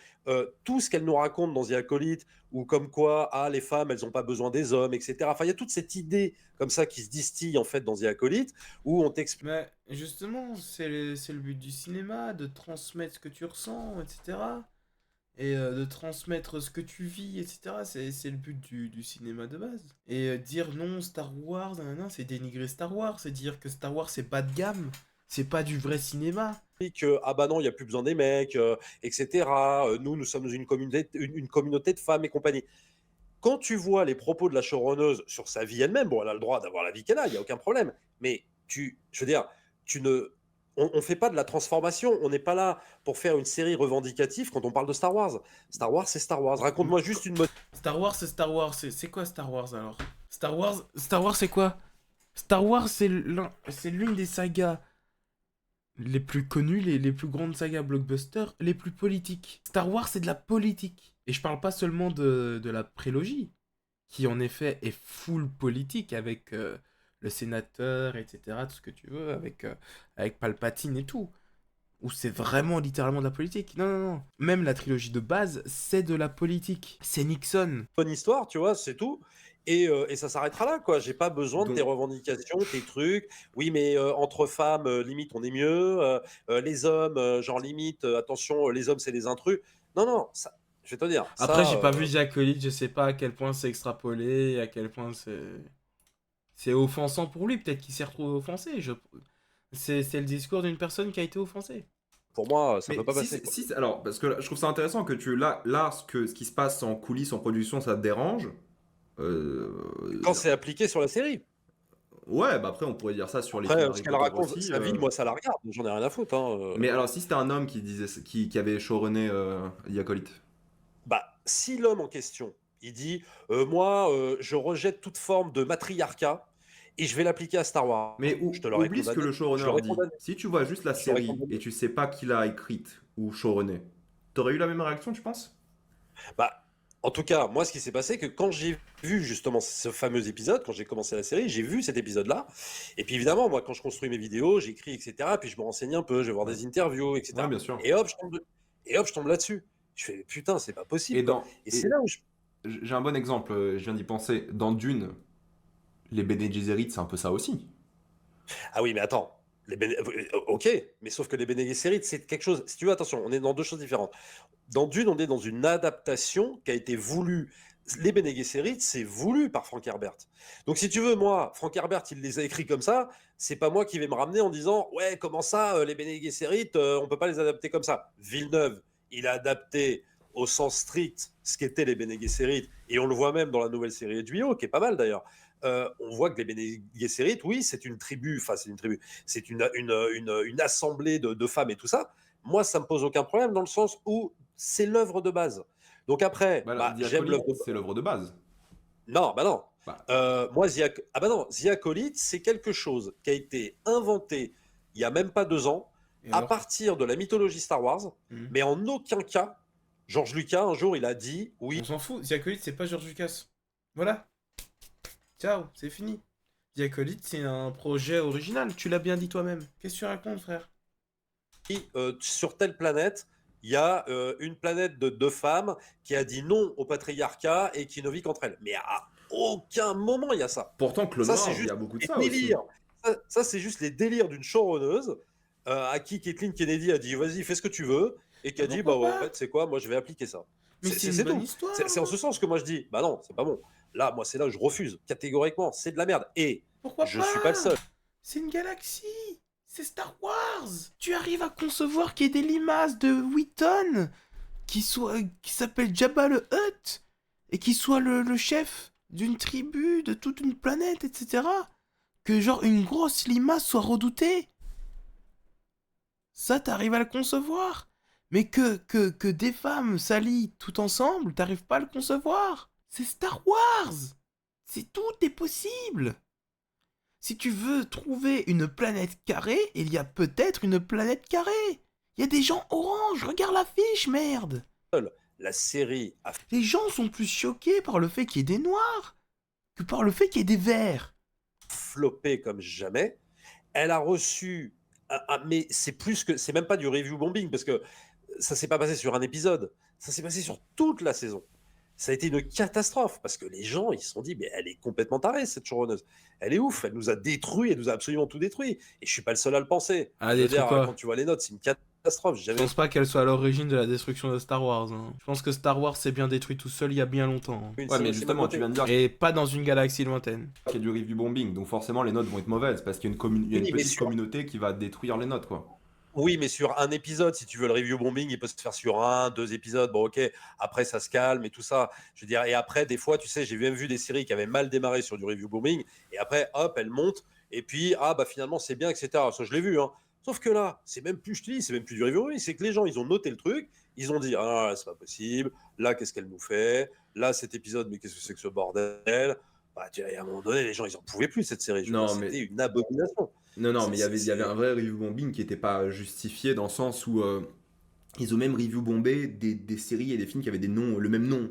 tout ce qu'elle nous raconte dans The Acolyte, ou comme quoi ah, les femmes, elles n'ont pas besoin des hommes, etc. Enfin, il y a toute cette idée comme ça qui se distille en fait dans The Acolyte, où on t'explique. Mais justement, c'est le but du cinéma, de transmettre ce que tu ressens, etc. et de transmettre ce que tu vis, etc. C'est le but du cinéma de base. Et dire non, Star Wars, nanana, c'est dénigrer Star Wars, c'est dire que Star Wars c'est bas de gamme, c'est pas du vrai cinéma. Que ah bah non, il n'y a plus besoin des mecs, etc. Nous sommes une communauté de femmes et compagnie. Quand tu vois les propos de la showrunneuse sur sa vie elle-même, bon, elle a le droit d'avoir la vie qu'elle a, il n'y a aucun problème. Mais je veux dire, on ne fait pas de la transformation. On n'est pas là pour faire une série revendicative quand on parle de Star Wars. Star Wars, c'est Star Wars. Raconte-moi juste une Star Wars, c'est Star Wars. C'est quoi Star Wars alors? Star Wars, c'est quoi? Star Wars, c'est l'une des sagas les plus connues, les plus grandes sagas blockbuster, les plus politiques. Star Wars, c'est de la politique. Et je parle pas seulement de la prélogie, qui en effet est full politique avec le sénateur, etc., tout ce que tu veux, avec Palpatine et tout. Où c'est vraiment littéralement de la politique. Non, non, non. Même la trilogie de base, c'est de la politique. C'est Nixon. bonne histoire, tu vois, c'est tout. Et ça s'arrêtera là, quoi. J'ai pas besoin de tes Donc, revendications, tes trucs. Oui, mais entre femmes, limite, on est mieux. Les hommes, genre limite, attention, les hommes, c'est des intrus. Non, non, ça, je vais te dire, Après, ça, j'ai pas vu The Acolyte, je sais pas à quel point c'est extrapolé, à quel point c'est offensant pour lui. Peut-être qu'il s'est retrouvé offensé. C'est le discours d'une personne qui a été offensée. pour moi, ça peut mais pas passer, quoi. alors, parce que là, je trouve ça intéressant que ce qui se passe en coulisses, en production, ça te dérange. Quand Euh, c'est appliqué sur la série. ouais, bah après, on pourrait dire ça sur les Après, films ce Harry qu'elle Potter raconte, aussi. sa vie, moi, ça la regarde. J'en ai rien à foutre, hein. Mais alors, si c'était un homme qui disait, qui avait showrunné The Acolyte. Bah, si l'homme en question, il dit, moi, je rejette toute forme de matriarcat et je vais l'appliquer à Star Wars. Mais Je te l'aurais oublie ce que condamné. le Je showrunner l'aurais dit. condamné. Si tu vois juste la Je l'aurais série condamné. et tu sais pas qui l'a écrite ou showrunné, t'aurais eu la même réaction, tu penses? Bah, en tout cas, moi, ce qui s'est passé, que quand j'ai vu justement ce fameux épisode, quand j'ai commencé la série, j'ai vu cet épisode-là. Et puis évidemment, moi, quand je construis mes vidéos, j'écris, etc. Puis je me renseigne un peu, je vais voir Ouais. des interviews, Ouais, etc. bien sûr. Et hop, je tombe là-dessus. Je fais, putain, c'est pas possible, Et quoi. dans, Et c'est et là où je... j'ai un bon exemple, je viens d'y penser. Dans Dune, les Bene Gesserit, c'est un peu ça aussi. Ah oui, mais attends. Ok, mais sauf que les Bene Gesserit, c'est quelque chose. Si tu veux, attention, on est dans deux choses différentes. Dans Dune, on est dans une adaptation qui a été voulue. Les Bene Gesserit, c'est voulu par Frank Herbert. Donc, si tu veux, moi, Frank Herbert, il les a écrits comme ça. C'est pas moi qui vais me ramener en disant, ouais, comment ça, les Bene Gesserit, on peut pas les adapter comme ça. Villeneuve, il a adapté au sens strict ce qu'étaient les Bene Gesserit, et on le voit même dans la nouvelle série HBO, qui est pas mal d'ailleurs. On voit que les Bene Gesserit, oui, c'est une tribu, enfin, c'est une tribu, c'est une assemblée de femmes et tout ça. Moi, ça me pose aucun problème dans le sens où c'est l'œuvre de base. Donc après, Bah, bah, The j'aime l'œuvre Acolyte, de base. c'est l'œuvre de base. Non, bah non. Bah, Moi, ah bah non, The Acolyte, c'est quelque chose qui a été inventé il y a même pas 2 ans Et à alors? partir de la mythologie Star Wars, Mhm. mais en aucun cas, George Lucas, un jour, il a dit oui. On s'en fout. The Acolyte, c'est pas George Lucas. Voilà. Ciao, c'est fini. The Acolyte, c'est un projet original. Tu l'as bien dit toi-même. Qu'est-ce que tu racontes, frère? Sur telle planète, il y a une planète de 2 femmes qui a dit non au patriarcat et qui ne vit qu'entre elles. Mais à aucun moment il y a ça. pourtant, Clone Ça, Wars, c'est il y juste a beaucoup de les ça aussi. délires. Ça, c'est juste les délires d'une showrunneuse à qui Kathleen Kennedy a dit vas-y, fais ce que tu veux, et qui a Bah, dit bah pourquoi ouais, pas? tu sais quoi, moi je vais appliquer ça. Mais c'est une C'est bonne tout. histoire. C'est en ce sens que moi je dis bah non, c'est pas bon. Là, moi, c'est là où je refuse catégoriquement. C'est de la merde. Et Pourquoi je pas? suis pas le seul. C'est une galaxie. C'est Star Wars. Tu arrives à concevoir qu'il y ait des limaces de 8 tonnes qui s'appelle Jabba le Hutt et qui soit le chef d'une tribu, de toute une planète, etc. Que genre une grosse limace soit redoutée. Ça, t'arrives à le concevoir. Mais que des femmes s'allient tout ensemble, t'arrives pas à le concevoir. C'est Star Wars. C'est tout est possible. Si tu veux trouver une planète carrée, il y a peut-être une planète carrée. Il y a des gens orange, regarde l'affiche, merde. La série a Les gens sont plus choqués par le fait qu'il y ait des noirs que par le fait qu'il y ait des verts. floppé comme jamais. Elle a reçu, mais c'est plus que, c'est même pas du review bombing parce que ça s'est pas passé sur un épisode, ça s'est passé sur toute la saison. Ça a été une catastrophe parce que les gens ils se sont dit mais elle est complètement tarée cette showrunneuse. Elle est ouf, elle nous a détruit, elle nous a absolument tout détruit. Et je suis pas le seul à le penser. Ah, Je veux détruit dire quoi? quand tu vois les notes, c'est une catastrophe. catastrophe. J'ai Je jamais pense pas qu'elle soit à l'origine de la destruction de Star Wars, hein. Je pense que Star Wars s'est bien détruit tout seul il y a bien longtemps, vu une Ouais, mais série aussi mal justement, tu montée. viens de dire et pas dans une galaxie lointaine. qu'il y a du review bombing, donc forcément les notes vont être mauvaises parce qu'il y a il y a une Oui, mais petite sur communauté qui va détruire les notes, quoi. Oui, mais sur un épisode, si tu veux, le review bombing, il peut se faire sur 1, 2 épisodes. Bon, OK, après, ça se calme et tout ça. Je veux dire, et après, des fois, tu sais, j'ai même vu des séries qui avaient mal démarré sur du review bombing, et après, hop, elles montent, et puis, ah, bah, finalement, c'est bien, etc. Ça, je l'ai vu, hein. Sauf que là, c'est même plus, je te dis, c'est même plus du review bombing, c'est que les gens, ils ont noté le truc, ils ont dit, ah, là, c'est pas possible, là, qu'est-ce qu'elle nous fait, là, cet épisode, mais qu'est-ce que c'est que ce bordel? Bah, tu vois, à un moment donné, les gens, ils en pouvaient plus, cette série. Je veux dire, Non, mais c'était une abomination. non, non, C'est, mais c'est, il y avait c'est- un vrai review bombing qui n'était pas justifié dans le sens où ils ont même review bombé des séries et des films qui avaient des noms, le même nom.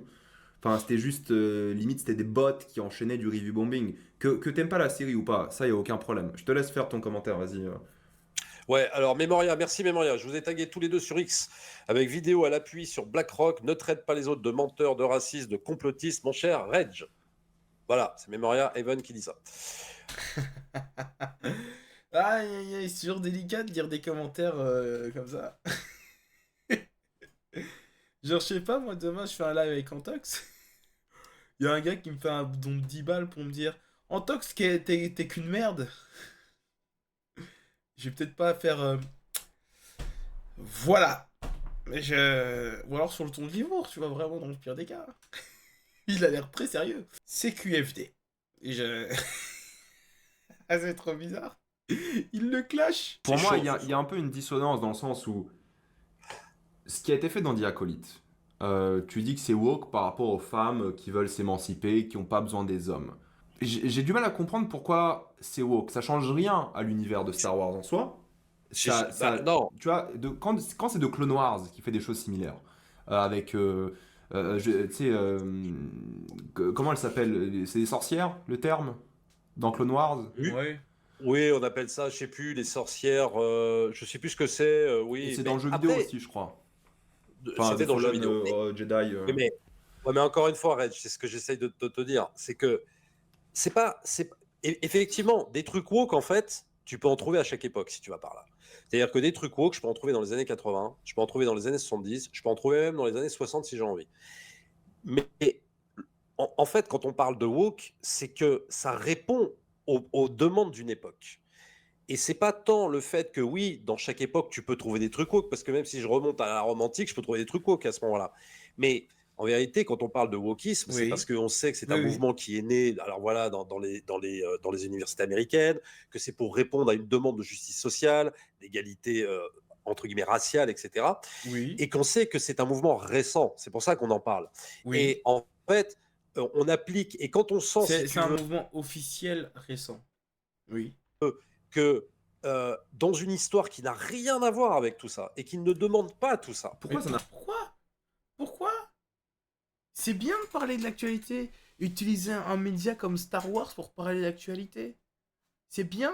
Enfin, c'était juste, limite, c'était des bots qui enchaînaient du review bombing. Que t'aimes pas la série ou pas, ça, y a aucun problème. Je te laisse faire ton commentaire, vas-y. Ouais, alors Memoria, merci Memoria. Je vous ai tagué tous les deux sur X avec vidéo à l'appui sur BlackRock. Ne traite pas les autres de menteurs, de racistes, de complotistes, mon cher Reg. Voilà, c'est Memoria Evan qui dit ça. Aïe aïe aïe, c'est toujours délicat de dire des commentaires comme ça. Genre, je sais pas, moi demain je fais un live avec Antox. Il y a un gars qui me fait un don de 10 balles pour me dire Antox, t'es qu'une merde. Je vais peut-être pas faire. Voilà. Mais je. Ou alors sur le ton de l'humour, tu vois, vraiment dans le pire des cas. Il a l'air très sérieux. C'est QFD. Et je. Ah, c'est trop bizarre. Il le clash. Pour C'est moi, chaud, c'est il y a chaud. un peu une dissonance dans le sens où ce qui a été fait dans Diacolite, tu dis que c'est woke par rapport aux femmes qui veulent s'émanciper, qui n'ont pas besoin des hommes. J'ai du mal à comprendre pourquoi c'est woke. Ça change rien à l'univers de Star Wars en soi. Bah, non, Tu vois, quand c'est de Clone Wars qui fait des choses similaires, avec, tu sais, comment elle s'appelle? C'est des sorcières, le terme, dans Clone Wars? oui, Ouais. oui, on appelle ça, je sais plus, les sorcières, je sais plus ce que c'est, Et oui, c'est dans le mais jeu vidéo après, aussi, je crois. Enfin, c'était The dans le jeu Fallen vidéo. Jedi. Oui, ouais, mais encore une fois, Reg, c'est ce que j'essaye de te dire, c'est que effectivement, des trucs woke, en fait, tu peux en trouver à chaque époque si tu vas par là. C'est-à-dire que des trucs woke, je peux en trouver dans les années 80, je peux en trouver dans les années 70, je peux en trouver même dans les années 60 si j'ai envie. Mais en fait, quand on parle de woke, c'est que ça répond aux demandes d'une époque. Et c'est pas tant le fait que oui, dans chaque époque, tu peux trouver des trucs woke, parce que même si je remonte à la romantique, je peux trouver des trucs woke à ce moment-là. Mais en vérité, quand on parle de wokisme, c'est parce Oui. qu'on sait que c'est Oui, un oui. mouvement qui est né, alors voilà, dans les universités américaines, que c'est pour répondre à une demande de justice sociale, d'égalité entre guillemets raciale, etc. Oui. Et qu'on sait que c'est un mouvement récent. C'est pour ça qu'on en parle. Oui. Et en fait, on applique, et quand on sent, si C'est tu un veux, mouvement officiel récent. Oui. que dans une histoire qui n'a rien à voir avec tout ça et qui ne demande pas tout ça. Mais Pourquoi ça n'a pourquoi? Pourquoi? C'est bien de parler de l'actualité. Utiliser un média comme Star Wars pour parler d'actualité. C'est bien.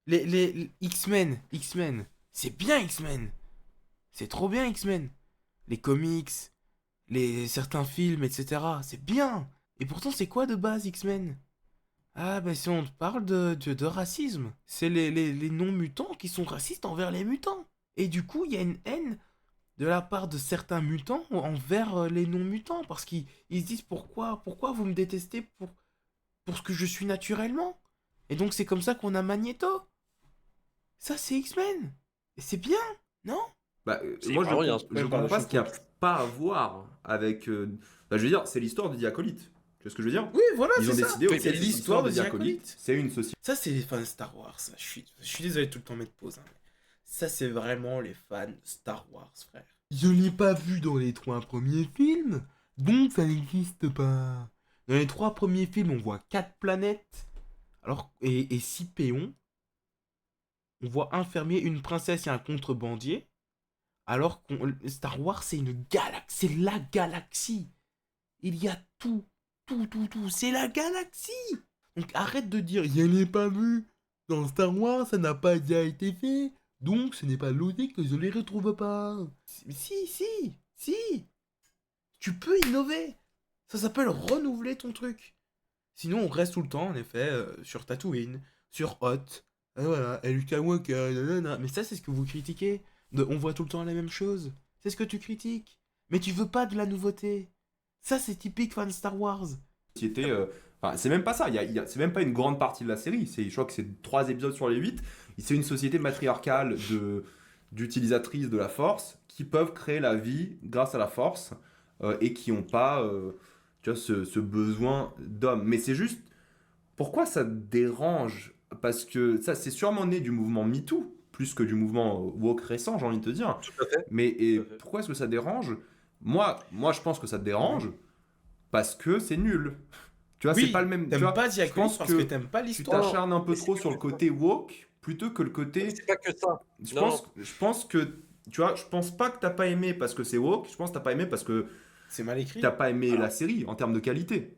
Les X-Men. X-Men. C'est bien X-Men. C'est trop bien X-Men. Les comics, certains films, etc. C'est bien. Et pourtant, c'est quoi de base X-Men? Ah, bah si on te parle de racisme, c'est les non-mutants qui sont racistes envers les mutants. Et du coup, il y a une haine de la part de certains mutants envers les non-mutants. Parce qu'ils se disent pourquoi vous me détestez pour ce que je suis naturellement. Et donc c'est comme ça qu'on a Magneto. Ça, c'est X-Men. Et c'est bien, non? Bah, C'est moi, vraiment rien. je Même comprends pas, pas je ce qu'il y a comprends. pas à voir avec. Bah, je veux dire, c'est l'histoire de Diacolite. Tu vois ce que je veux dire? Oui, voilà, Ils c'est ont ça. décidé, Oui, ok, C'est mais c'est l'histoire de Diacolite. Diacolite. C'est une société. Ça, c'est les fans Star Wars. Ça. Je suis désolé de tout le temps mettre pause. Hein, mais ça, c'est vraiment les fans Star Wars, frère. Je l'ai pas vu dans les 3 premiers films, donc ça n'existe pas. Dans les 3 premiers films, on voit 4 planètes et 6 péons. On voit un fermier, une princesse et un contrebandier. Alors que Star Wars, c'est une galaxie. C'est la galaxie. Il y a tout. Tout. C'est la galaxie. Donc arrête de dire, je l'ai pas vu. Dans Star Wars, ça n'a pas déjà été fait. Donc ce n'est pas logique que je les retrouve pas. Si. Tu peux innover. Ça s'appelle renouveler ton truc. Sinon, on reste tout le temps, en effet, sur Tatooine, sur Hoth. Voilà, Luke Skywalker, nanana. Mais ça, c'est ce que vous critiquez. On voit tout le temps la même chose. C'est ce que tu critiques. Mais tu veux pas de la nouveauté. Ça, c'est typique fan Star Wars. Société, enfin, c'est même pas ça, c'est même pas une grande partie de la série, je crois que c'est 3 épisodes sur les 8. C'est une société matriarcale d'utilisatrices de la force qui peuvent créer la vie grâce à la force et qui n'ont pas tu vois, ce besoin d'homme. Mais c'est juste, pourquoi ça te dérange? Parce que ça, c'est sûrement né du mouvement MeToo, plus que du mouvement woke récent, j'ai envie de te dire. Tout à fait, Mais et tout à fait. pourquoi est-ce que ça dérange? Moi, je pense que ça te dérange parce que c'est nul. Tu vois, c'est pas Oui, le même. Tu t'aimes vois, pas je Diaconis pense parce que que t'aimes pas tu l'histoire. t'acharnes un peu Mais c'est trop pas sur le que ça. côté woke plutôt que le Mais côté. c'est pas que ça. Je Non, pense, non. je pense que. Tu vois, je pense pas que t'as pas aimé parce que c'est woke, je pense que t'as pas aimé parce que C'est mal écrit. t'as pas aimé la Alors, série en termes de qualité.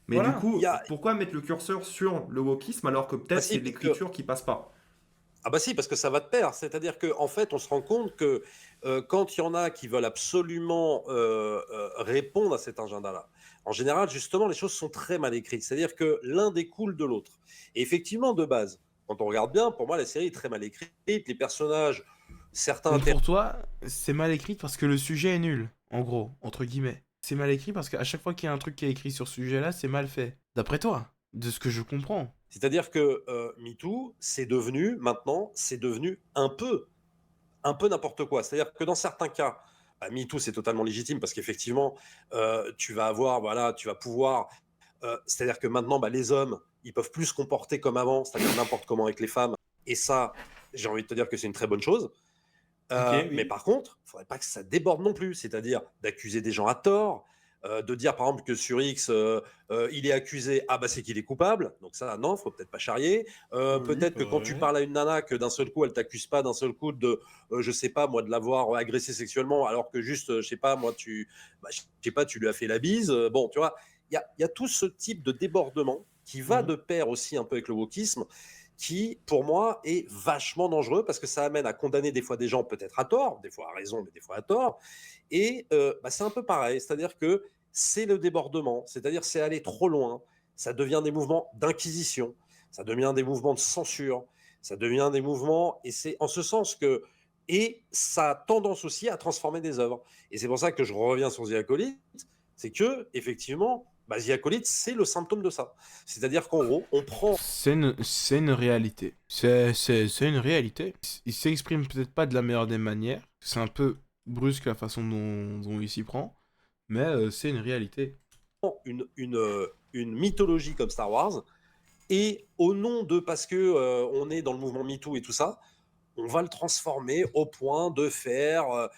Mais du Voilà. il coup, y a. pourquoi mettre le curseur sur le wokisme alors que Bah peut-être si, c'est parce que. l'écriture qui passe pas? Ah bah si, parce que ça va de pair. C'est-à-dire qu'en fait, on se rend compte que quand il y en a qui veulent absolument répondre à cet agenda-là, en général, justement, les choses sont très mal écrites. C'est-à-dire que l'un découle de l'autre. Et effectivement, de base, quand on regarde bien, pour moi, la série est très mal écrite. Les personnages, certains Donc pour intéressants. toi, c'est mal écrit parce que le sujet est nul, en gros, entre guillemets. C'est mal écrit parce qu'à chaque fois qu'il y a un truc qui est écrit sur ce sujet-là, c'est mal fait. D'après toi, de ce que je comprends. C'est-à-dire que MeToo, c'est devenu, maintenant, c'est devenu un peu n'importe quoi. C'est-à-dire que dans certains cas, bah, MeToo, c'est totalement légitime parce qu'effectivement, tu vas avoir, voilà, tu vas pouvoir. C'est-à-dire que maintenant, bah, les hommes, ils peuvent plus se comporter comme avant, c'est-à-dire n'importe comment avec les femmes. Et ça, j'ai envie de te dire que c'est une très bonne chose. Ok, Mais oui. par contre, il ne faudrait pas que ça déborde non plus, c'est-à-dire d'accuser des gens à tort, de dire par exemple que sur X, il est accusé, ah bah c'est qu'il est coupable, donc ça non, faut peut-être pas charrier. Oui, Peut-être que quand tu ouais. parles à une nana, que d'un seul coup elle t'accuse pas d'un seul coup de, je sais pas moi, de l'avoir agressé sexuellement, alors que juste, je sais pas moi, je sais pas, tu lui as fait la bise. Bon, tu vois, il y a tout ce type de débordement qui va Mhm. de pair aussi un peu avec le wokisme, qui, pour moi, est vachement dangereux parce que ça amène à condamner des fois des gens peut-être à tort, des fois à raison, mais des fois à tort. Et bah, c'est un peu pareil, c'est-à-dire que c'est le débordement, c'est-à-dire c'est aller trop loin, ça devient des mouvements d'inquisition, ça devient des mouvements de censure, ça devient des mouvements, et c'est en ce sens que, et ça a tendance aussi à transformer des œuvres. Et c'est pour ça que je reviens sur The Acolyte, c'est que, effectivement, bah, The Acolyte, c'est le symptôme de ça. C'est-à-dire qu'en gros, on prend. C'est une réalité. C'est une réalité. Il s'exprime peut-être pas de la meilleure des manières. C'est un peu brusque la façon dont il s'y prend. Mais c'est une réalité. une mythologie comme Star Wars, et au nom de, parce que on est dans le mouvement MeToo et tout ça, on va le transformer au point de faire,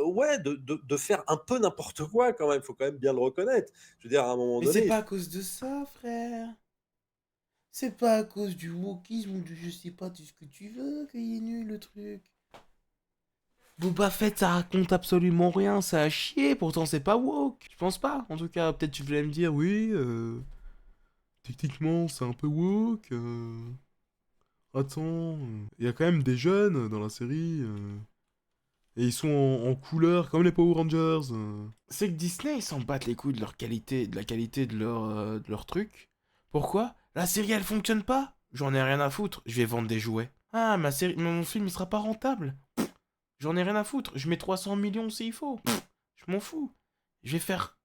ouais, de faire un peu n'importe quoi quand même. Il faut quand même bien le reconnaître. Je veux dire, à un moment Mais c'est donné. pas à cause de ça, frère. C'est pas à cause du wokisme ou de je sais pas de ce que tu veux qu'il est nul le truc. Boba Fett, ça raconte absolument rien, ça a chier, pourtant c'est pas woke. Je pense pas. En tout cas, peut-être tu voulais me dire, oui, techniquement c'est un peu woke. Attends, il y a quand même des jeunes dans la série. Et ils sont en couleur comme les Power Rangers. C'est que Disney, ils s'en battent les couilles de leur qualité, de la qualité de leur truc. Pourquoi? La série, elle fonctionne pas? J'en ai rien à foutre, je vais vendre des jouets. Ah, ma série, mon film, il sera pas rentable. J'en ai rien à foutre, je mets 300 millions s'il faut. Je m'en fous. Je vais faire,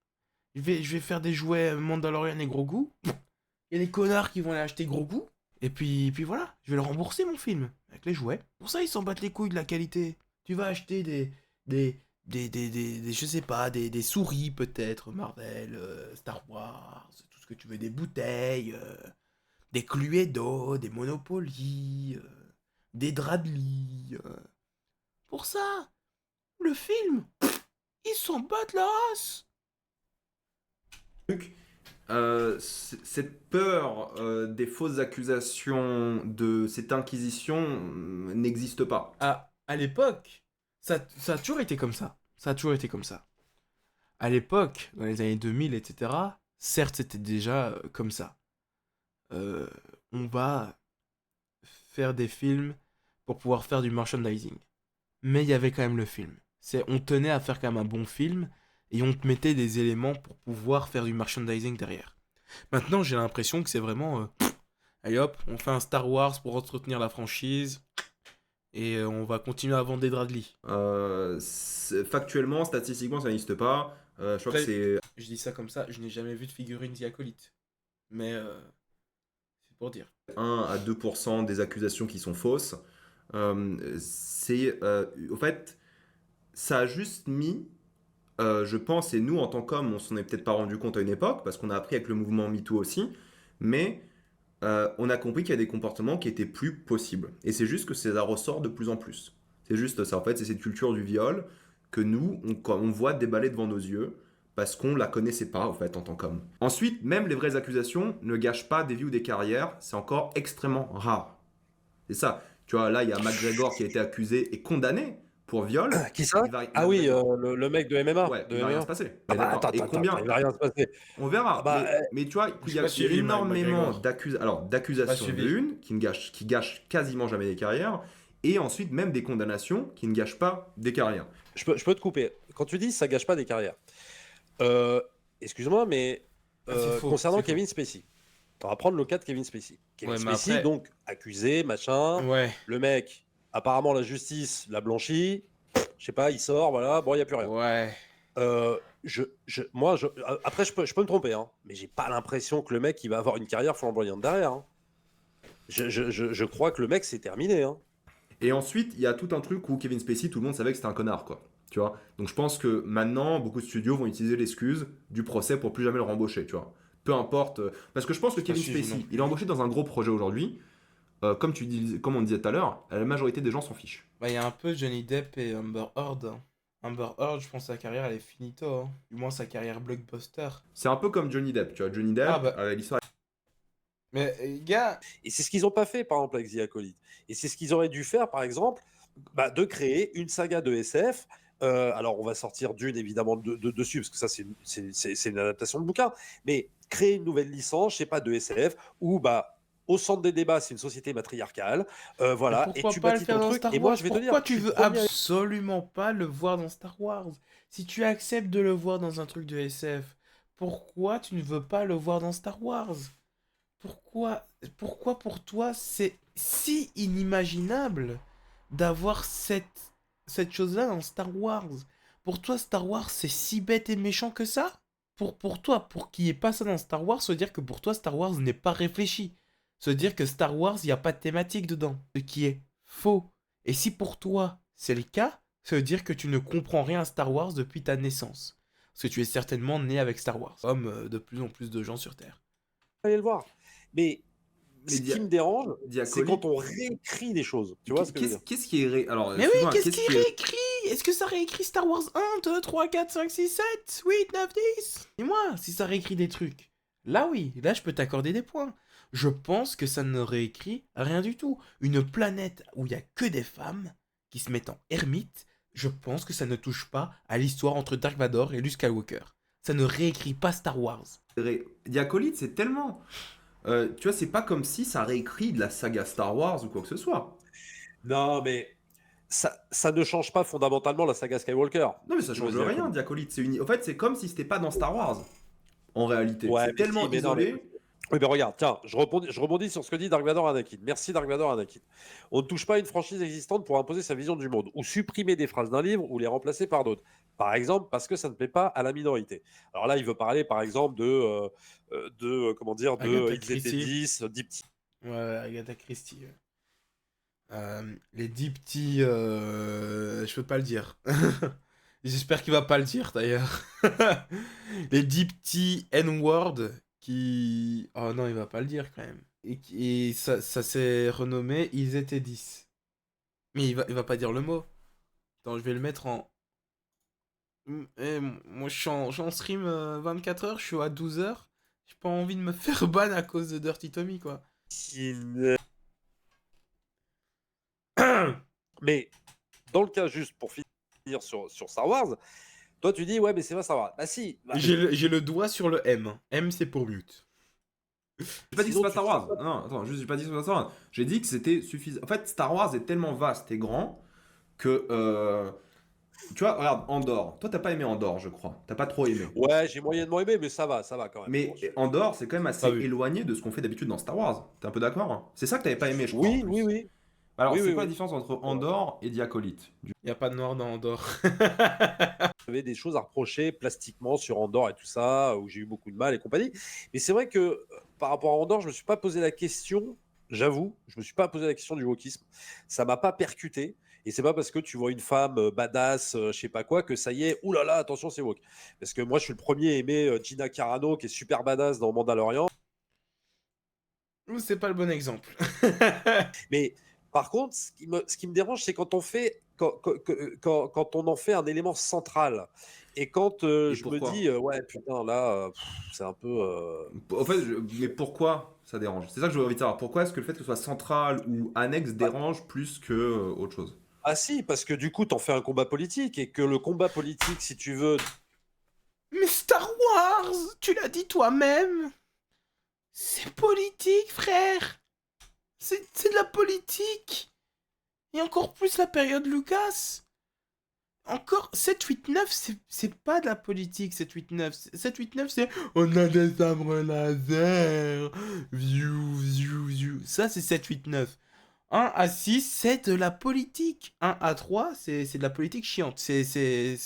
je vais faire des jouets Mandalorian et Grogu. Il y a des connards qui vont aller acheter Grogu. Et puis voilà, je vais le rembourser mon film avec les jouets. Pour ça, ils s'en battent les couilles de la qualité. Tu vas acheter des, je sais pas, des souris peut-être, Marvel, Star Wars, tout ce que tu veux, des bouteilles, des Cluedo, des Monopoly, des draps de lit. Pour ça, le film, ils s'en battent la race. Cette peur des fausses accusations de cette inquisition n'existe pas. À l'époque, ça a toujours été comme ça. Ça a toujours été comme ça. À l'époque, dans les années 2000, etc., certes, c'était déjà comme ça. Euh, on va faire des films pour pouvoir faire du merchandising. Mais il y avait quand même le film. On tenait à faire quand même un bon film et on te mettait des éléments pour pouvoir faire du merchandising derrière. Maintenant, j'ai l'impression que c'est vraiment allez hop, on fait un Star Wars pour entretenir la franchise Et on va continuer à vendre des draps de lit. Factuellement, statistiquement, ça n'existe pas. Je crois que Après, c'est je dis ça comme ça, je n'ai jamais vu de figurine diacolite. Mais c'est pour dire. 1 à 2% des accusations qui sont fausses. Au fait, ça a juste mis, je pense, et nous en tant qu'hommes, on s'en est peut-être pas rendu compte à une époque, parce qu'on a appris avec le mouvement MeToo aussi, mais on a compris qu'il y a des comportements qui étaient plus possibles. Et c'est juste que ça ressort de plus en plus. C'est juste ça, en fait, c'est cette culture du viol que nous, on voit déballer devant nos yeux, parce qu'on la connaissait pas, en fait, en tant qu'homme. Ensuite, même les vraies accusations ne gâchent pas des vies ou des carrières, c'est encore extrêmement rare. C'est ça. Tu vois, là, il y a McGregor qui a été accusé et condamné pour viol. Qui ça? Il va, Ah oui, McGregor. le mec de MMA. Ouais, De il va rien MMA. se passer. Ah Mais bah, d'accord. attends, Et attends, combien il va rien se passer. On verra. Ah bah, Mais tu vois, il j'ai y a pas suivi énormément McGregor. d'accusations suivi. d'une qui gâchent quasiment jamais des carrières, et ensuite même des condamnations qui ne gâchent pas des carrières. je peux te couper. Quand tu dis ça gâche pas des carrières, euh, excuse-moi, mais C'est faux, concernant c'est faux. Kevin Spacey, on va prendre le cas de Kevin Spacey. Kevin Ouais, mais Spacey, après- donc accusé, machin. Ouais. Le mec, apparemment, la justice l'a blanchi. Je sais pas, il sort, voilà. Bon, il n'y a plus rien. Ouais. Après, je peux me tromper, hein, mais j'ai pas l'impression que le mec il va avoir une carrière flamboyante derrière. Hein. Je crois que le mec c'est terminé. Hein. Et ensuite, il y a tout un truc où Kevin Spacey, tout le monde savait que c'était un connard, quoi. Tu vois. Donc je pense que maintenant, beaucoup de studios vont utiliser l'excuse du procès pour plus jamais le rembaucher, tu vois. Peu importe. Parce que je pense que Kevin suivi non Spacey, plus. il est embauché dans un gros projet aujourd'hui. Comme on disait tout à l'heure, la majorité des gens s'en fichent. Bah, il y a un peu Johnny Depp et Amber Heard. Hein. Amber Heard, je pense que sa carrière, elle est finito. Hein. Du moins, sa carrière blockbuster. C'est un peu comme Johnny Depp, tu vois. Johnny Depp, Ah bah. l'histoire. Mais, gars, Et c'est ce qu'ils ont pas fait, par exemple, avec The Acolyte. Et c'est ce qu'ils auraient dû faire, par exemple, de créer une saga de SF. Alors, on va sortir d'une, évidemment, dessus, parce que ça, c'est une adaptation de bouquin. Mais créer une nouvelle licence, je sais pas, de SF, où, au centre des débats, c'est une société matriarcale. Voilà. mais Et pourquoi tu pas le bâtis faire ton dans truc. Star Et moi, Wars? je vais te Pourquoi dire, tu je suis veux le premier à- absolument pas le voir dans Star Wars? Si tu acceptes de le voir dans un truc de SF, pourquoi tu ne veux pas le voir dans Star Wars? Pourquoi pour toi c'est si inimaginable d'avoir cette chose-là dans Star Wars? Pour toi, Star Wars, c'est si bête et méchant que ça? Pour toi, pour qu'il n'y ait pas ça dans Star Wars, se dire que pour toi, Star Wars n'est pas réfléchi. Se dire que Star Wars, il n'y a pas de thématique dedans. Ce qui est faux. Et si pour toi, c'est le cas, ça veut dire que tu ne comprends rien à Star Wars depuis ta naissance. Parce que tu es certainement né avec Star Wars. Comme de plus en plus de gens sur Terre. aller le voir. Mais Mais ce qui me dérange, c'est Diacolyte- quand on réécrit des choses. Tu vois ce que je veux dire? Qu'est-ce qui est Alors, Mais oui, excuse-moi, qu'est-ce qui est- réécrit? Est-ce que ça réécrit Star Wars 1, 2, 3, 4, 5, 6, 7, 8, 9, 10? Dis-moi, si ça réécrit des trucs. Là oui, là je peux t'accorder des points. Je pense que ça ne réécrit rien du tout. Une planète où il n'y a que des femmes qui se mettent en ermite, je pense que ça ne touche pas à l'histoire entre Dark Vador et Luke Skywalker. Ça ne réécrit pas Star Wars. Diacolyte, c'est tellement. Tu vois, c'est pas comme si ça réécrit de la saga Star Wars ou quoi que ce soit. Non, mais ça ne change pas fondamentalement la saga Skywalker. Non, mais ça Je change veux dire, rien, comme- Diacolyte. En fait, c'est comme si c'était pas dans Star Wars. En réalité, Ouais, c'est mais tellement si, mais non, isolé. mais- Oui, mais regarde, tiens, je rebondis sur ce que dit Dark Vador Anakin. Merci Dark Vador Anakin. On ne touche pas à une franchise existante pour imposer sa vision du monde, ou supprimer des phrases d'un livre, ou les remplacer par d'autres. Par exemple, parce que ça ne plaît pas à la minorité. Alors là, il veut parler, par exemple, comment dire, de Agatha Ils étaient Christie. 10, 10 petits. Ouais, Agatha Christie. Les 10 petits... je peux pas le dire. J'espère qu'il va pas le dire d'ailleurs. Les 10 petits N-word qui... Oh non, il va pas le dire quand même. Et ça s'est renommé Ils étaient 10. Mais il va pas dire le mot. Attends, je vais le mettre en... Moi je suis en stream 24 heures, je suis à 12 heures. J'ai pas envie de me faire ban à cause de Dirty Tommy quoi. Mais dans le cas, juste pour finir sur Star Wars, toi tu dis, ouais, mais c'est pas Star Wars. Bah si. Bah, J'ai le doigt sur le M. M c'est pour mute. J'ai pas dit que c'est Sinon, pas tu Star te Wars. sens Non, attends, juste, j'ai pas dit que c'est pas Star Wars. J'ai dit que c'était suffisant. En fait, Star Wars est tellement vaste et grand que. Tu vois, regarde, Andorre. Toi, t'as pas aimé Andorre, je crois. T'as pas trop aimé. Ouais, j'ai moyennement aimé, mais ça va quand même. Mais Bon, je- Andorre, c'est quand même assez Pas vu. éloigné de ce qu'on fait d'habitude dans Star Wars. T'es un peu d'accord? Hein? C'est ça que t'avais pas aimé, je crois. en Oui, plus. oui, oui. Alors, Oui, c'est oui, quoi la oui. différence entre Andorre et Diacolite? Il n'y a pas de noir dans Andorre. J'avais des choses à reprocher plastiquement sur Andorre et tout ça, où j'ai eu beaucoup de mal et compagnie. Mais c'est vrai que par rapport à Andorre, je me suis pas posé la question, j'avoue, je me suis pas posé la question du wokisme. Ça m'a pas percuté. Et c'est pas parce que tu vois une femme badass, je sais pas quoi, que ça y est, oulala, attention, c'est woke. Parce que moi, je suis le premier à aimer Gina Carano, qui est super badass dans Mandalorian. C'est pas le bon exemple. Mais par contre, ce qui me dérange, c'est quand on fait, quand on en fait un élément central. Et quand Et je me pourquoi? dis, ouais, putain, là, c'est un peu. En fait, mais pourquoi ça dérange? C'est ça que j'ai envie de savoir. Pourquoi est-ce que le fait que ce soit central ou annexe Bah, dérange plus que autre chose? ah si, parce que du coup, t'en fais un combat politique. Et que le combat politique, si tu veux. Mais Star Wars, tu l'as dit toi-même. C'est politique, frère. C'est de la politique. Et encore plus la période Lucas. Encore 7-8-9, c'est pas de la politique, 7-8-9. 7-8-9, c'est on a des sabres laser. Viou, viou, viou. Ça, c'est 7-8-9. 1 à 6, c'est de la politique. 1 à 3, c'est de la politique chiante. C'est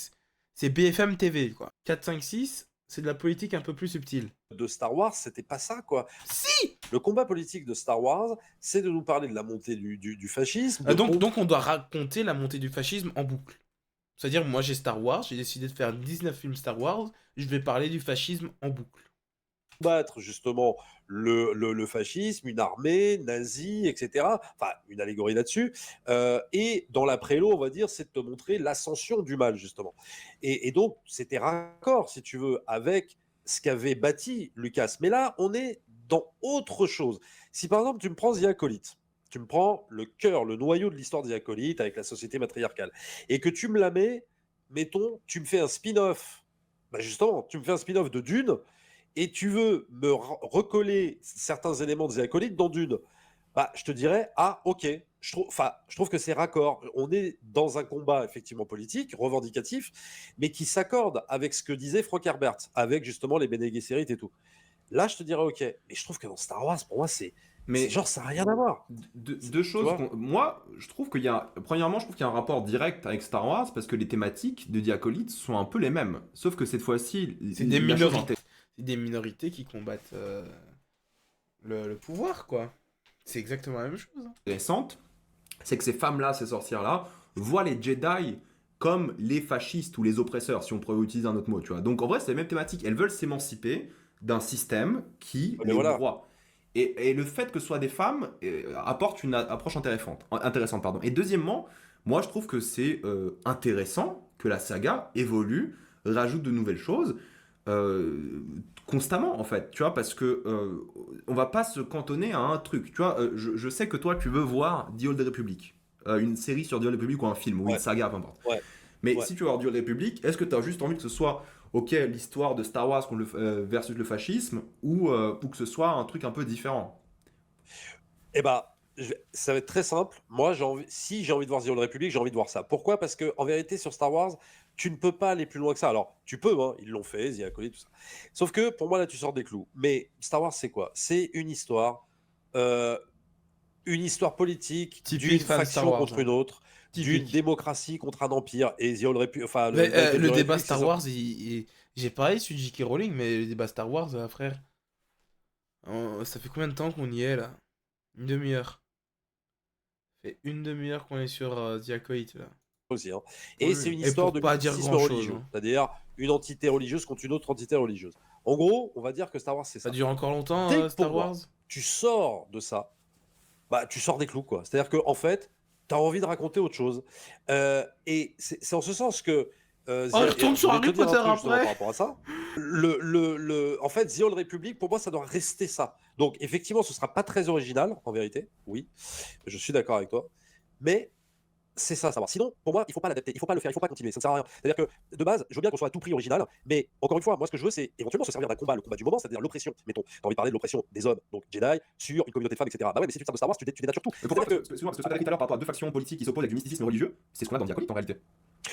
BFM TV, quoi. 4, 5, 6, c'est de la politique un peu plus subtile. De Star Wars, c'était pas ça, quoi. Si. Le combat politique de Star Wars, c'est de nous parler de la montée du fascisme, Donc on doit raconter la montée du fascisme en boucle. C'est-à-dire, moi j'ai Star Wars, j'ai décidé de faire 19 films Star Wars, je vais parler du fascisme en boucle. combattre justement le fascisme, une armée nazie, etc. Enfin, une allégorie là-dessus. Et dans la prélo, on va dire, c'est de te montrer l'ascension du mal, justement. Et donc, c'était raccord, si tu veux, avec ce qu'avait bâti Lucas. Mais là, on est dans autre chose. Si par exemple, tu me prends The Acolyte, tu me prends le cœur, le noyau de l'histoire des acolytes avec la société matriarcale, et que tu me la mets, mettons, tu me fais un spin-off, bah justement, tu me fais un spin-off de Dune, et tu veux me recoller certains éléments des acolytes dans Dune, bah, je te dirais, ah, ok, je trouve que c'est raccord. On est dans un combat effectivement politique, revendicatif, mais qui s'accorde avec ce que disait Frank Herbert, avec justement les Bene Gesserit et tout. Là, je te dirais, ok, mais je trouve que dans Star Wars, pour moi, c'est Mais genre, ça n'a rien à voir. deux Tu choses. vois. Moi, je trouve qu'il y a. Premièrement, je trouve qu'il y a un rapport direct avec Star Wars parce que les thématiques de Diacolite sont un peu les mêmes. Sauf que cette fois-ci, C'est des la chose minorités. C'est des minorités qui combattent le pouvoir, quoi. C'est exactement la même chose. Hein. intéressante, c'est que ces femmes-là, ces sorcières-là, voient les Jedi comme les fascistes ou les oppresseurs, si on pourrait utiliser un autre mot, tu vois. Donc en vrai, c'est la même thématique. Elles veulent s'émanciper d'un système qui Mais les voilà. broie. Et le fait que ce soit des femmes apporte une approche intéressante. Pardon. Et deuxièmement, moi je trouve que c'est intéressant que la saga évolue, rajoute de nouvelles choses euh, constamment en fait, tu vois, parce que on va pas se cantonner à un truc, tu vois. Je sais que toi tu veux voir The Old Republic, une série sur The Old Republic ou un film ou une Ouais, saga, peu importe. ouais, Mais ouais. si tu veux voir The Old Republic, est-ce que tu as juste envie que ce soit ok l'histoire de Star Wars versus le fascisme ou que ce soit un truc un peu différent? Eh ben, ça va être très simple. Moi, si j'ai envie de voir The Old Republic, j'ai envie de voir ça. Pourquoi? Parce que en vérité, sur Star Wars, tu ne peux pas aller plus loin que ça. Alors, tu peux, hein, ils l'ont fait, The Acolyte, tout ça. Sauf que pour moi, là, tu sors des clous. Mais Star Wars, c'est quoi? C'est euh, une histoire politique Typique d'une fan Star faction Wars. contre Hein. une autre, d'une Typique. démocratie contre un empire. Et The Old Republic, enfin, Mais, Knights of the le débat Republic, c'est Star ça. Wars, j'ai parlé sur J.K. Rowling, mais le débat Star Wars, frère, ça fait combien de temps qu'on y est là? Une demi-heure. Ça fait une demi-heure qu'on est sur The Acolyte, là. Aussi, hein. Et c'est Oui. une Et histoire pour de pas dire mysticisme grand-chose. religieux, Hein. c'est-à-dire une entité religieuse contre une autre entité religieuse. En gros, on va dire que Star Wars, c'est Ça ça. dure encore longtemps, Dès que pour Star Wars? moi, tu sors de ça, bah, tu sors des clous, quoi. C'est-à-dire qu'en fait, tu as envie de raconter autre chose. Et c'est en ce sens que. Oh, on retourne Je sur voulais te Harry dire un Potter truc justement par après! rapport à ça. En fait, The Old Republic, pour moi, ça doit rester ça. Donc, effectivement, ce sera pas très original, en vérité, oui. Je suis d'accord avec toi. Mais c'est ça, savoir. Sinon, pour moi, il faut pas l'adapter, il faut pas le faire, il faut pas continuer, ça ne sert à rien. C'est-à-dire que de base, je veux bien qu'on soit à tout prix original, mais encore une fois, moi ce que je veux, c'est éventuellement se servir d'un combat, le combat du moment, c'est-à-dire l'oppression. Mettons, t'as envie de parler de l'oppression des hommes, donc Jedi, sur une communauté de femmes, etc. Bah ouais, mais si tu te sers de Star Wars, tu dénatures tout. Mais pourquoi? C'est-à-dire Parce que ce que tu as dit tout à l'heure par rapport à deux factions politiques qui s'opposent avec du mysticisme religieux, c'est ce qu'on a dans Diacolite en réalité.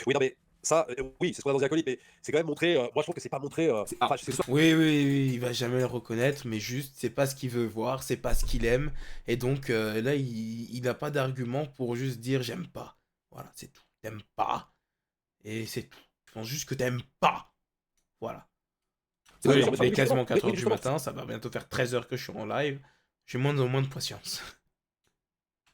Oui, non, mais Ça, oui, c'est ce qu'on a dans The Acolyte, mais c'est quand même montré. Moi, je trouve que c'est pas montré. Enfin, C'est Oui, oui, oui, il va jamais le reconnaître, mais juste, c'est pas ce qu'il veut voir, c'est pas ce qu'il aime, et donc là, il n'a pas d'argument pour juste dire j'aime pas. Voilà, c'est tout. T'aimes pas, et c'est tout. Je pense juste que t'aimes pas. Voilà. C'est Oui, sûr, il est quasiment mais 4 heures du justement, matin, ça va bientôt faire 13 heures que je suis en live. J'ai moins en moins de patience.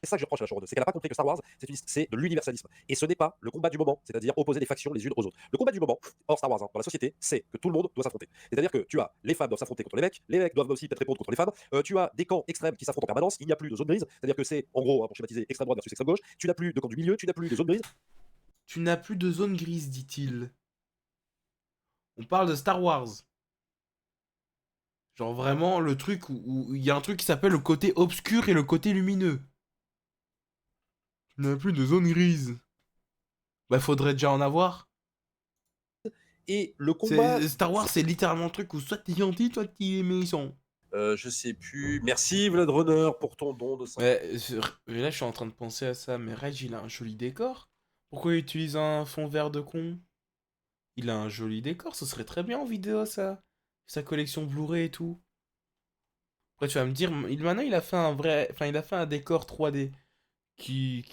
c'est ça que je reproche à la showrunner, c'est qu'elle n'a pas compris que Star Wars, c'est de l'universalisme. Et ce n'est pas le combat du moment, c'est-à-dire opposer des factions les unes aux autres. Le combat du moment, hors Star Wars, hein, dans la société, c'est que tout le monde doit s'affronter. C'est-à-dire que tu as les femmes doivent s'affronter contre les mecs doivent aussi peut-être répondre contre les femmes. Tu as des camps extrêmes qui s'affrontent en permanence, il n'y a plus de zone grise, c'est-à-dire que c'est, en gros, hein, pour schématiser, extrême droite versus extrême gauche, tu n'as plus de camp du milieu, tu n'as plus de zone grise. Tu n'as plus de zone grise, dit-il. On parle de Star Wars. Genre vraiment le truc où il y a un truc qui s'appelle le côté obscur et le côté lumineux. Tu n'as plus de zone grise. Bah faudrait déjà en avoir. Et le combat, Star Wars, c'est littéralement le truc où soit t'es gentil, soit t'es méchant. je sais plus. Merci Vlad Runner pour ton don de 5. Là, je suis en train de penser à ça, mais Reg, il a un joli décor. Pourquoi il utilise un fond vert de con? Il a un joli décor, ce serait très bien en vidéo, ça. Sa collection Blu-ray et tout. Après, tu vas me dire, maintenant, il a fait un vrai... Enfin, il a fait un décor 3D qui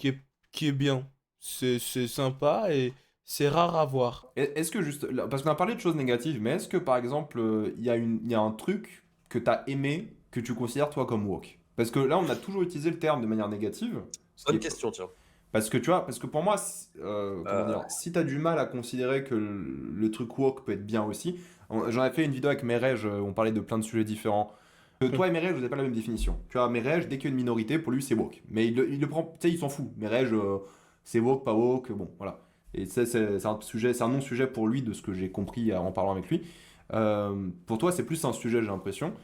est bien. C'est sympa et c'est rare à voir. Est-ce que juste, parce qu'on a parlé de choses négatives, mais est-ce que par exemple, il y a un truc que tu as aimé que tu considères toi comme woke? Parce que là, on a toujours utilisé le terme de manière négative. Bonne question, tiens. Parce que tu vois, parce que pour moi, comment Euh, dire, si tu as du mal à considérer que le truc woke peut être bien aussi, j'en ai fait une vidéo avec Merej, on parlait de plein de sujets différents. Toi et Merej, vous n'avez pas la même définition. Tu vois, Merej, dès qu'il y a une minorité, pour lui, c'est woke. Mais il le prend, tu sais, il s'en fout. Merej, c'est woke, pas woke, bon, voilà. Et ça, c'est un sujet, c'est un non-sujet pour lui de ce que j'ai compris en parlant avec lui. Pour toi, c'est plus un sujet, j'ai l'impression.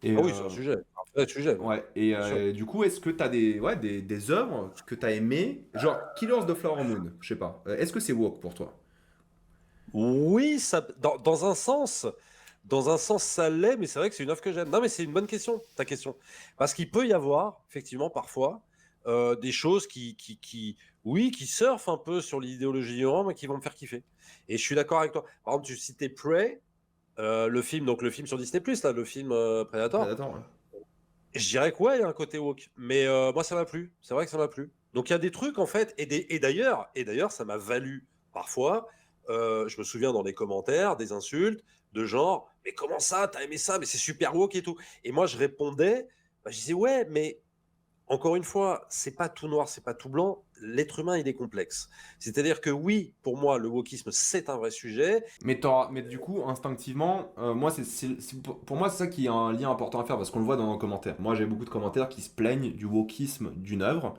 Et, Ah oui, c'est un sujet, un vrai sujet, ouais, et bien sûr. du coup, est-ce que tu as des œuvres que tu as aimées, genre Killers of the Flower Moon, je sais pas. Est-ce que c'est woke pour toi? Oui, ça, dans un sens, ça l'est, mais c'est vrai que c'est une œuvre que j'aime. Non, mais c'est une bonne question, ta question. Parce qu'il peut y avoir, effectivement, parfois, des choses oui, qui surfent un peu sur l'idéologie du genre, mais qui vont me faire kiffer. Et je suis d'accord avec toi. Par exemple, tu citais Prey, le film, donc le film sur Disney+, là, le film Predator. Predator, ouais. Je dirais que ouais, il y a un côté woke. Mais moi, ça m'a plu. C'est vrai que ça m'a plu. Donc il y a des trucs, en fait, et d'ailleurs, ça m'a valu parfois, je me souviens dans les commentaires, des insultes, de genre, mais comment ça, t'as aimé ça, mais c'est super woke et tout. Et moi, je répondais, bah, je disais, ouais, mais encore une fois, c'est pas tout noir, c'est pas tout blanc. L'être humain, il est complexe. C'est-à-dire que oui, pour moi, le wokisme, c'est un vrai sujet. Mais du coup, instinctivement, moi, pour moi, c'est ça qui est un lien important à faire parce qu'on le voit dans nos commentaires. Moi, j'ai beaucoup de commentaires qui se plaignent du wokisme d'une œuvre,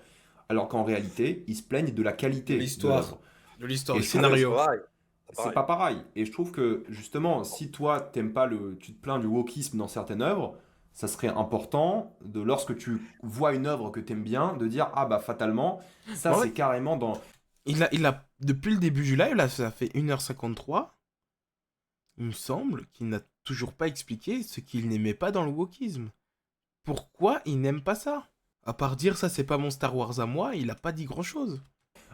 alors qu'en réalité, ils se plaignent de la De qualité de l'histoire. l'œuvre. De l'histoire, Et du je trouve Ah, que mais c'est scénario. pareil. C'est c'est pareil. pas pareil. Et je trouve que justement, si toi, t'aimes pas tu te plains du wokisme dans certaines œuvres, ça serait important de, lorsque tu vois une œuvre que t'aimes bien, de dire, ah bah fatalement, ça Bah c'est ouais, carrément dans. depuis le début du live, là, ça fait 1h53. Il me semble qu'il n'a toujours pas expliqué ce qu'il n'aimait pas dans le wokisme. Pourquoi il n'aime pas ça? À part dire ça, c'est pas mon Star Wars à moi, il a pas dit grand chose.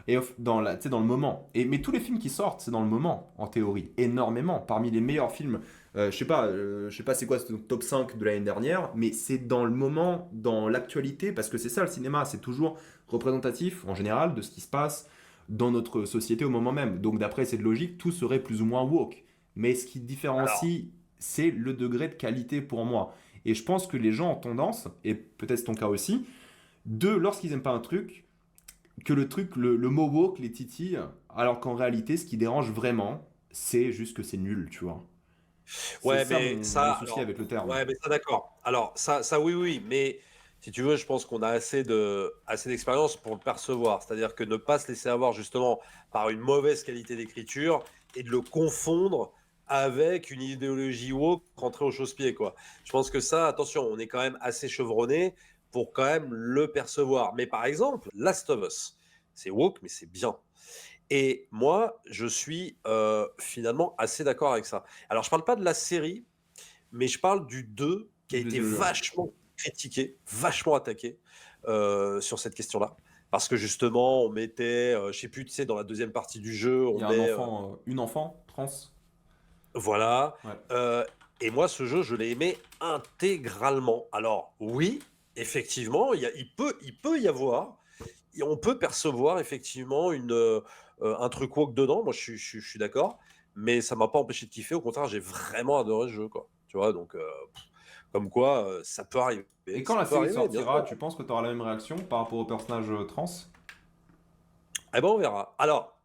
Et tu sais, dans le moment. Mais tous les films qui sortent, c'est dans le moment, en théorie. Énormément. Parmi les meilleurs films, je sais pas c'est quoi ce top 5 de l'année dernière, mais c'est dans le moment, dans l'actualité, parce que c'est ça le cinéma, c'est toujours représentatif, en général, de ce qui se passe dans notre société au moment même. Donc d'après cette logique, tout serait plus ou moins woke. Mais ce qui Alors, différencie, c'est le degré de qualité pour moi. Et je pense que les gens ont tendance, et peut-être c'est ton cas aussi, lorsqu'ils aiment pas un truc, que le truc, le mot woke les titille, alors qu'en réalité, ce qui dérange vraiment, c'est juste que c'est nul, tu vois. C'est ouais, ça mais mon ça, souci alors, avec le terme. ouais, mais ça, d'accord. Alors, ça, oui, oui, mais si tu veux, je pense qu'on a assez d'expérience pour le percevoir. C'est-à-dire que ne pas se laisser avoir justement par une mauvaise qualité d'écriture et de le confondre avec une idéologie woke rentrée au chausse-pied, quoi. Je pense que ça, attention, on est quand même assez chevronné pour quand même le percevoir. Mais par exemple, Last of Us, c'est woke, mais c'est bien. Et moi, je suis finalement assez d'accord avec ça. Alors, je parle pas de la série, mais je parle du 2 qui a Du été deuxième jeu. vachement critiqué, vachement attaqué sur cette question-là. parce que justement, on mettait, je sais plus, tu sais, dans la deuxième partie du jeu, Il on y a met, une enfant trans. voilà. Ouais. Et moi, ce jeu, je l'ai aimé intégralement. Alors, oui, effectivement, il peut y avoir, on peut percevoir effectivement un truc woke dedans. Moi, je suis d'accord, mais ça m'a pas empêché de kiffer. Au contraire, j'ai vraiment adoré ce jeu, quoi. Tu vois, donc, comme quoi, ça peut arriver. Et quand Ça la peut série arriver, bien sortira, sûr. tu penses que tu auras la même réaction par rapport au personnage trans? Eh ben, on verra. Alors,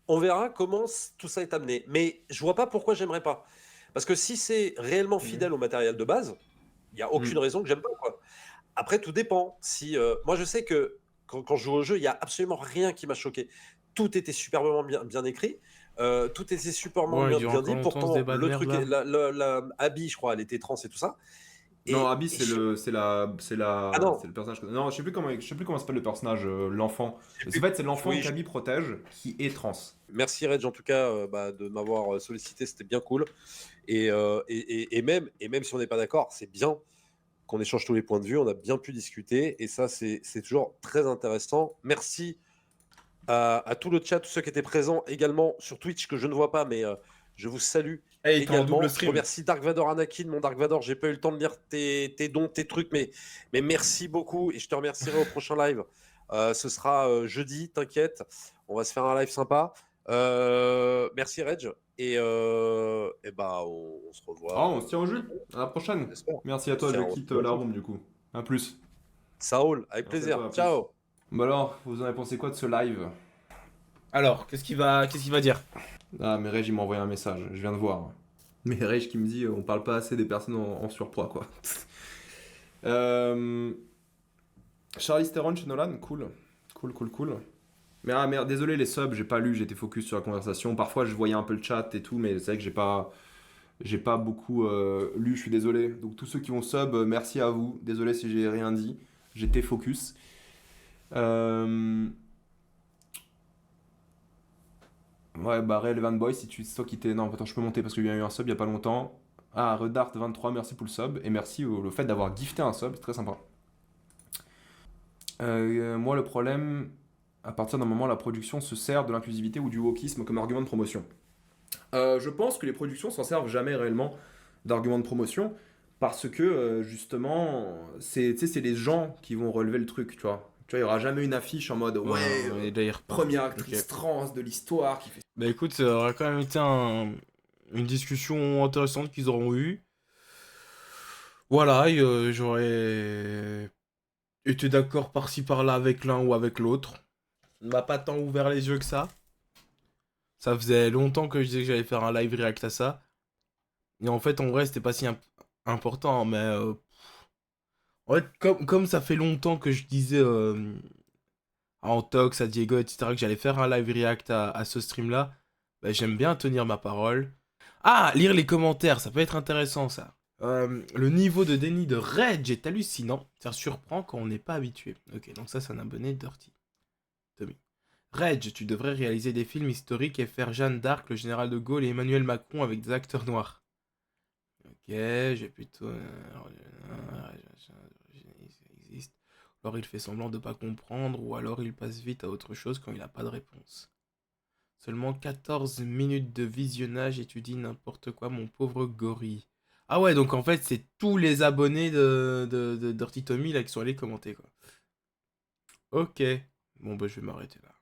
on verra comment tout ça est amené. Mais je vois pas pourquoi j'aimerais pas. Parce que si c'est réellement fidèle au matériel de base, il n'y a aucune Mm. raison que j'aime pas, quoi. Après, tout dépend. Si, moi, je sais que quand je joue au jeu, il y a absolument rien qui m'a choqué. Tout était superbement bien écrit. Tout était superbement Bon, il dure bien encore dit. longtemps ce Pourtant, débat de le merde truc, là. Abby, je crois, elle était trans et tout ça. Non, Abby, Et je- ah c'est non, le personnage. Non, je sais plus comment s'appelle le personnage, l'enfant. je sais En plus. fait, c'est l'enfant Oui, qu'Abby protège qui est trans. merci Reg en tout cas de m'avoir sollicité, c'était bien cool. Et même si on n'est pas d'accord, c'est bien qu'on échange tous les points de vue, on a bien pu discuter, et ça, c'est toujours très intéressant. Merci à tout le chat, tous ceux qui étaient présents également sur Twitch, que je ne vois pas, mais je vous salue Eh, il était en double également. Je stream. remercie Dark Vador Anakin, mon Dark Vador, j'ai pas eu le temps de lire tes dons, tes trucs, mais merci beaucoup, et je te remercierai au prochain live. Ce sera jeudi, t'inquiète, on va se faire un live sympa. Merci Reg, et bah on se Oh, revoit, on se tient au jus. À la prochaine. j'espère. Merci à toi, je quitte la room du coup. À plus. Saoul, avec Merci à plaisir. toi, à plus. Ciao. Bah alors, vous en avez pensé quoi de ce live? Alors, qu'est-ce qu'il va dire? Ah, mais Reg, il m'a envoyé un message, je viens de voir. Mais Reg qui me dit, on parle pas assez des personnes en surpoids, quoi. Euh, Charlize Theron chez Nolan, cool. Cool, cool, cool. Mais ah merde, désolé les subs, j'ai pas lu, j'étais focus sur la conversation. Parfois je voyais un peu le chat et tout, mais c'est vrai que j'ai pas beaucoup lu, je suis désolé. Donc tous ceux qui ont sub, merci à vous. Désolé si j'ai rien dit, j'étais focus. Euh, Ouais, bah Relevant Boy, si tu c'est toi qui t'es. Non, attends, je peux monter parce qu'il y a eu un sub il y a pas longtemps. Ah, Redart23, merci pour le sub. Et merci le fait d'avoir gifté un sub, c'est très sympa. Moi, le problème, à partir d'un moment, la production se sert de l'inclusivité ou du wokisme comme argument de promotion. Je pense que les productions s'en servent jamais réellement d'argument de promotion parce que justement, tu sais, c'est les gens qui vont relever le truc, tu vois. Tu vois, il y aura jamais une affiche en mode ouais, Et d'ailleurs, première actrice ok. trans de l'histoire qui fait. Bah écoute, ça aurait quand même été une discussion intéressante qu'ils auront eue. Voilà, et, j'aurais été d'accord par-ci par-là avec l'un ou avec l'autre. Ça ne m'a pas tant ouvert les yeux que ça. Ça faisait longtemps que je disais que j'allais faire un live react à ça. Et en fait, en vrai, c'était pas si important, mais en fait, comme ça fait longtemps que je disais à Antox, à Diego, etc., que j'allais faire un live react à ce stream-là, bah, j'aime bien tenir ma parole. Ah, lire les commentaires, ça peut être intéressant ça. Le niveau de déni de Reg est hallucinant. Ça surprend quand on n'est pas habitué. Ok, donc ça, c'est un abonné Dirty. Tommy. Reg, tu devrais réaliser des films historiques et faire Jeanne d'Arc, le général de Gaulle et Emmanuel Macron avec des acteurs noirs. Ok, j'ai plutôt. Existe. Alors il fait semblant de pas comprendre, ou alors il passe vite à autre chose quand il n'a pas de réponse. Seulement 14 minutes de visionnage et tu dis n'importe quoi, mon pauvre gorille. Ah ouais, donc en fait, c'est tous les abonnés de Dirty Tommy là qui sont allés commenter, quoi. Ok. Bon, bah, je vais m'arrêter là.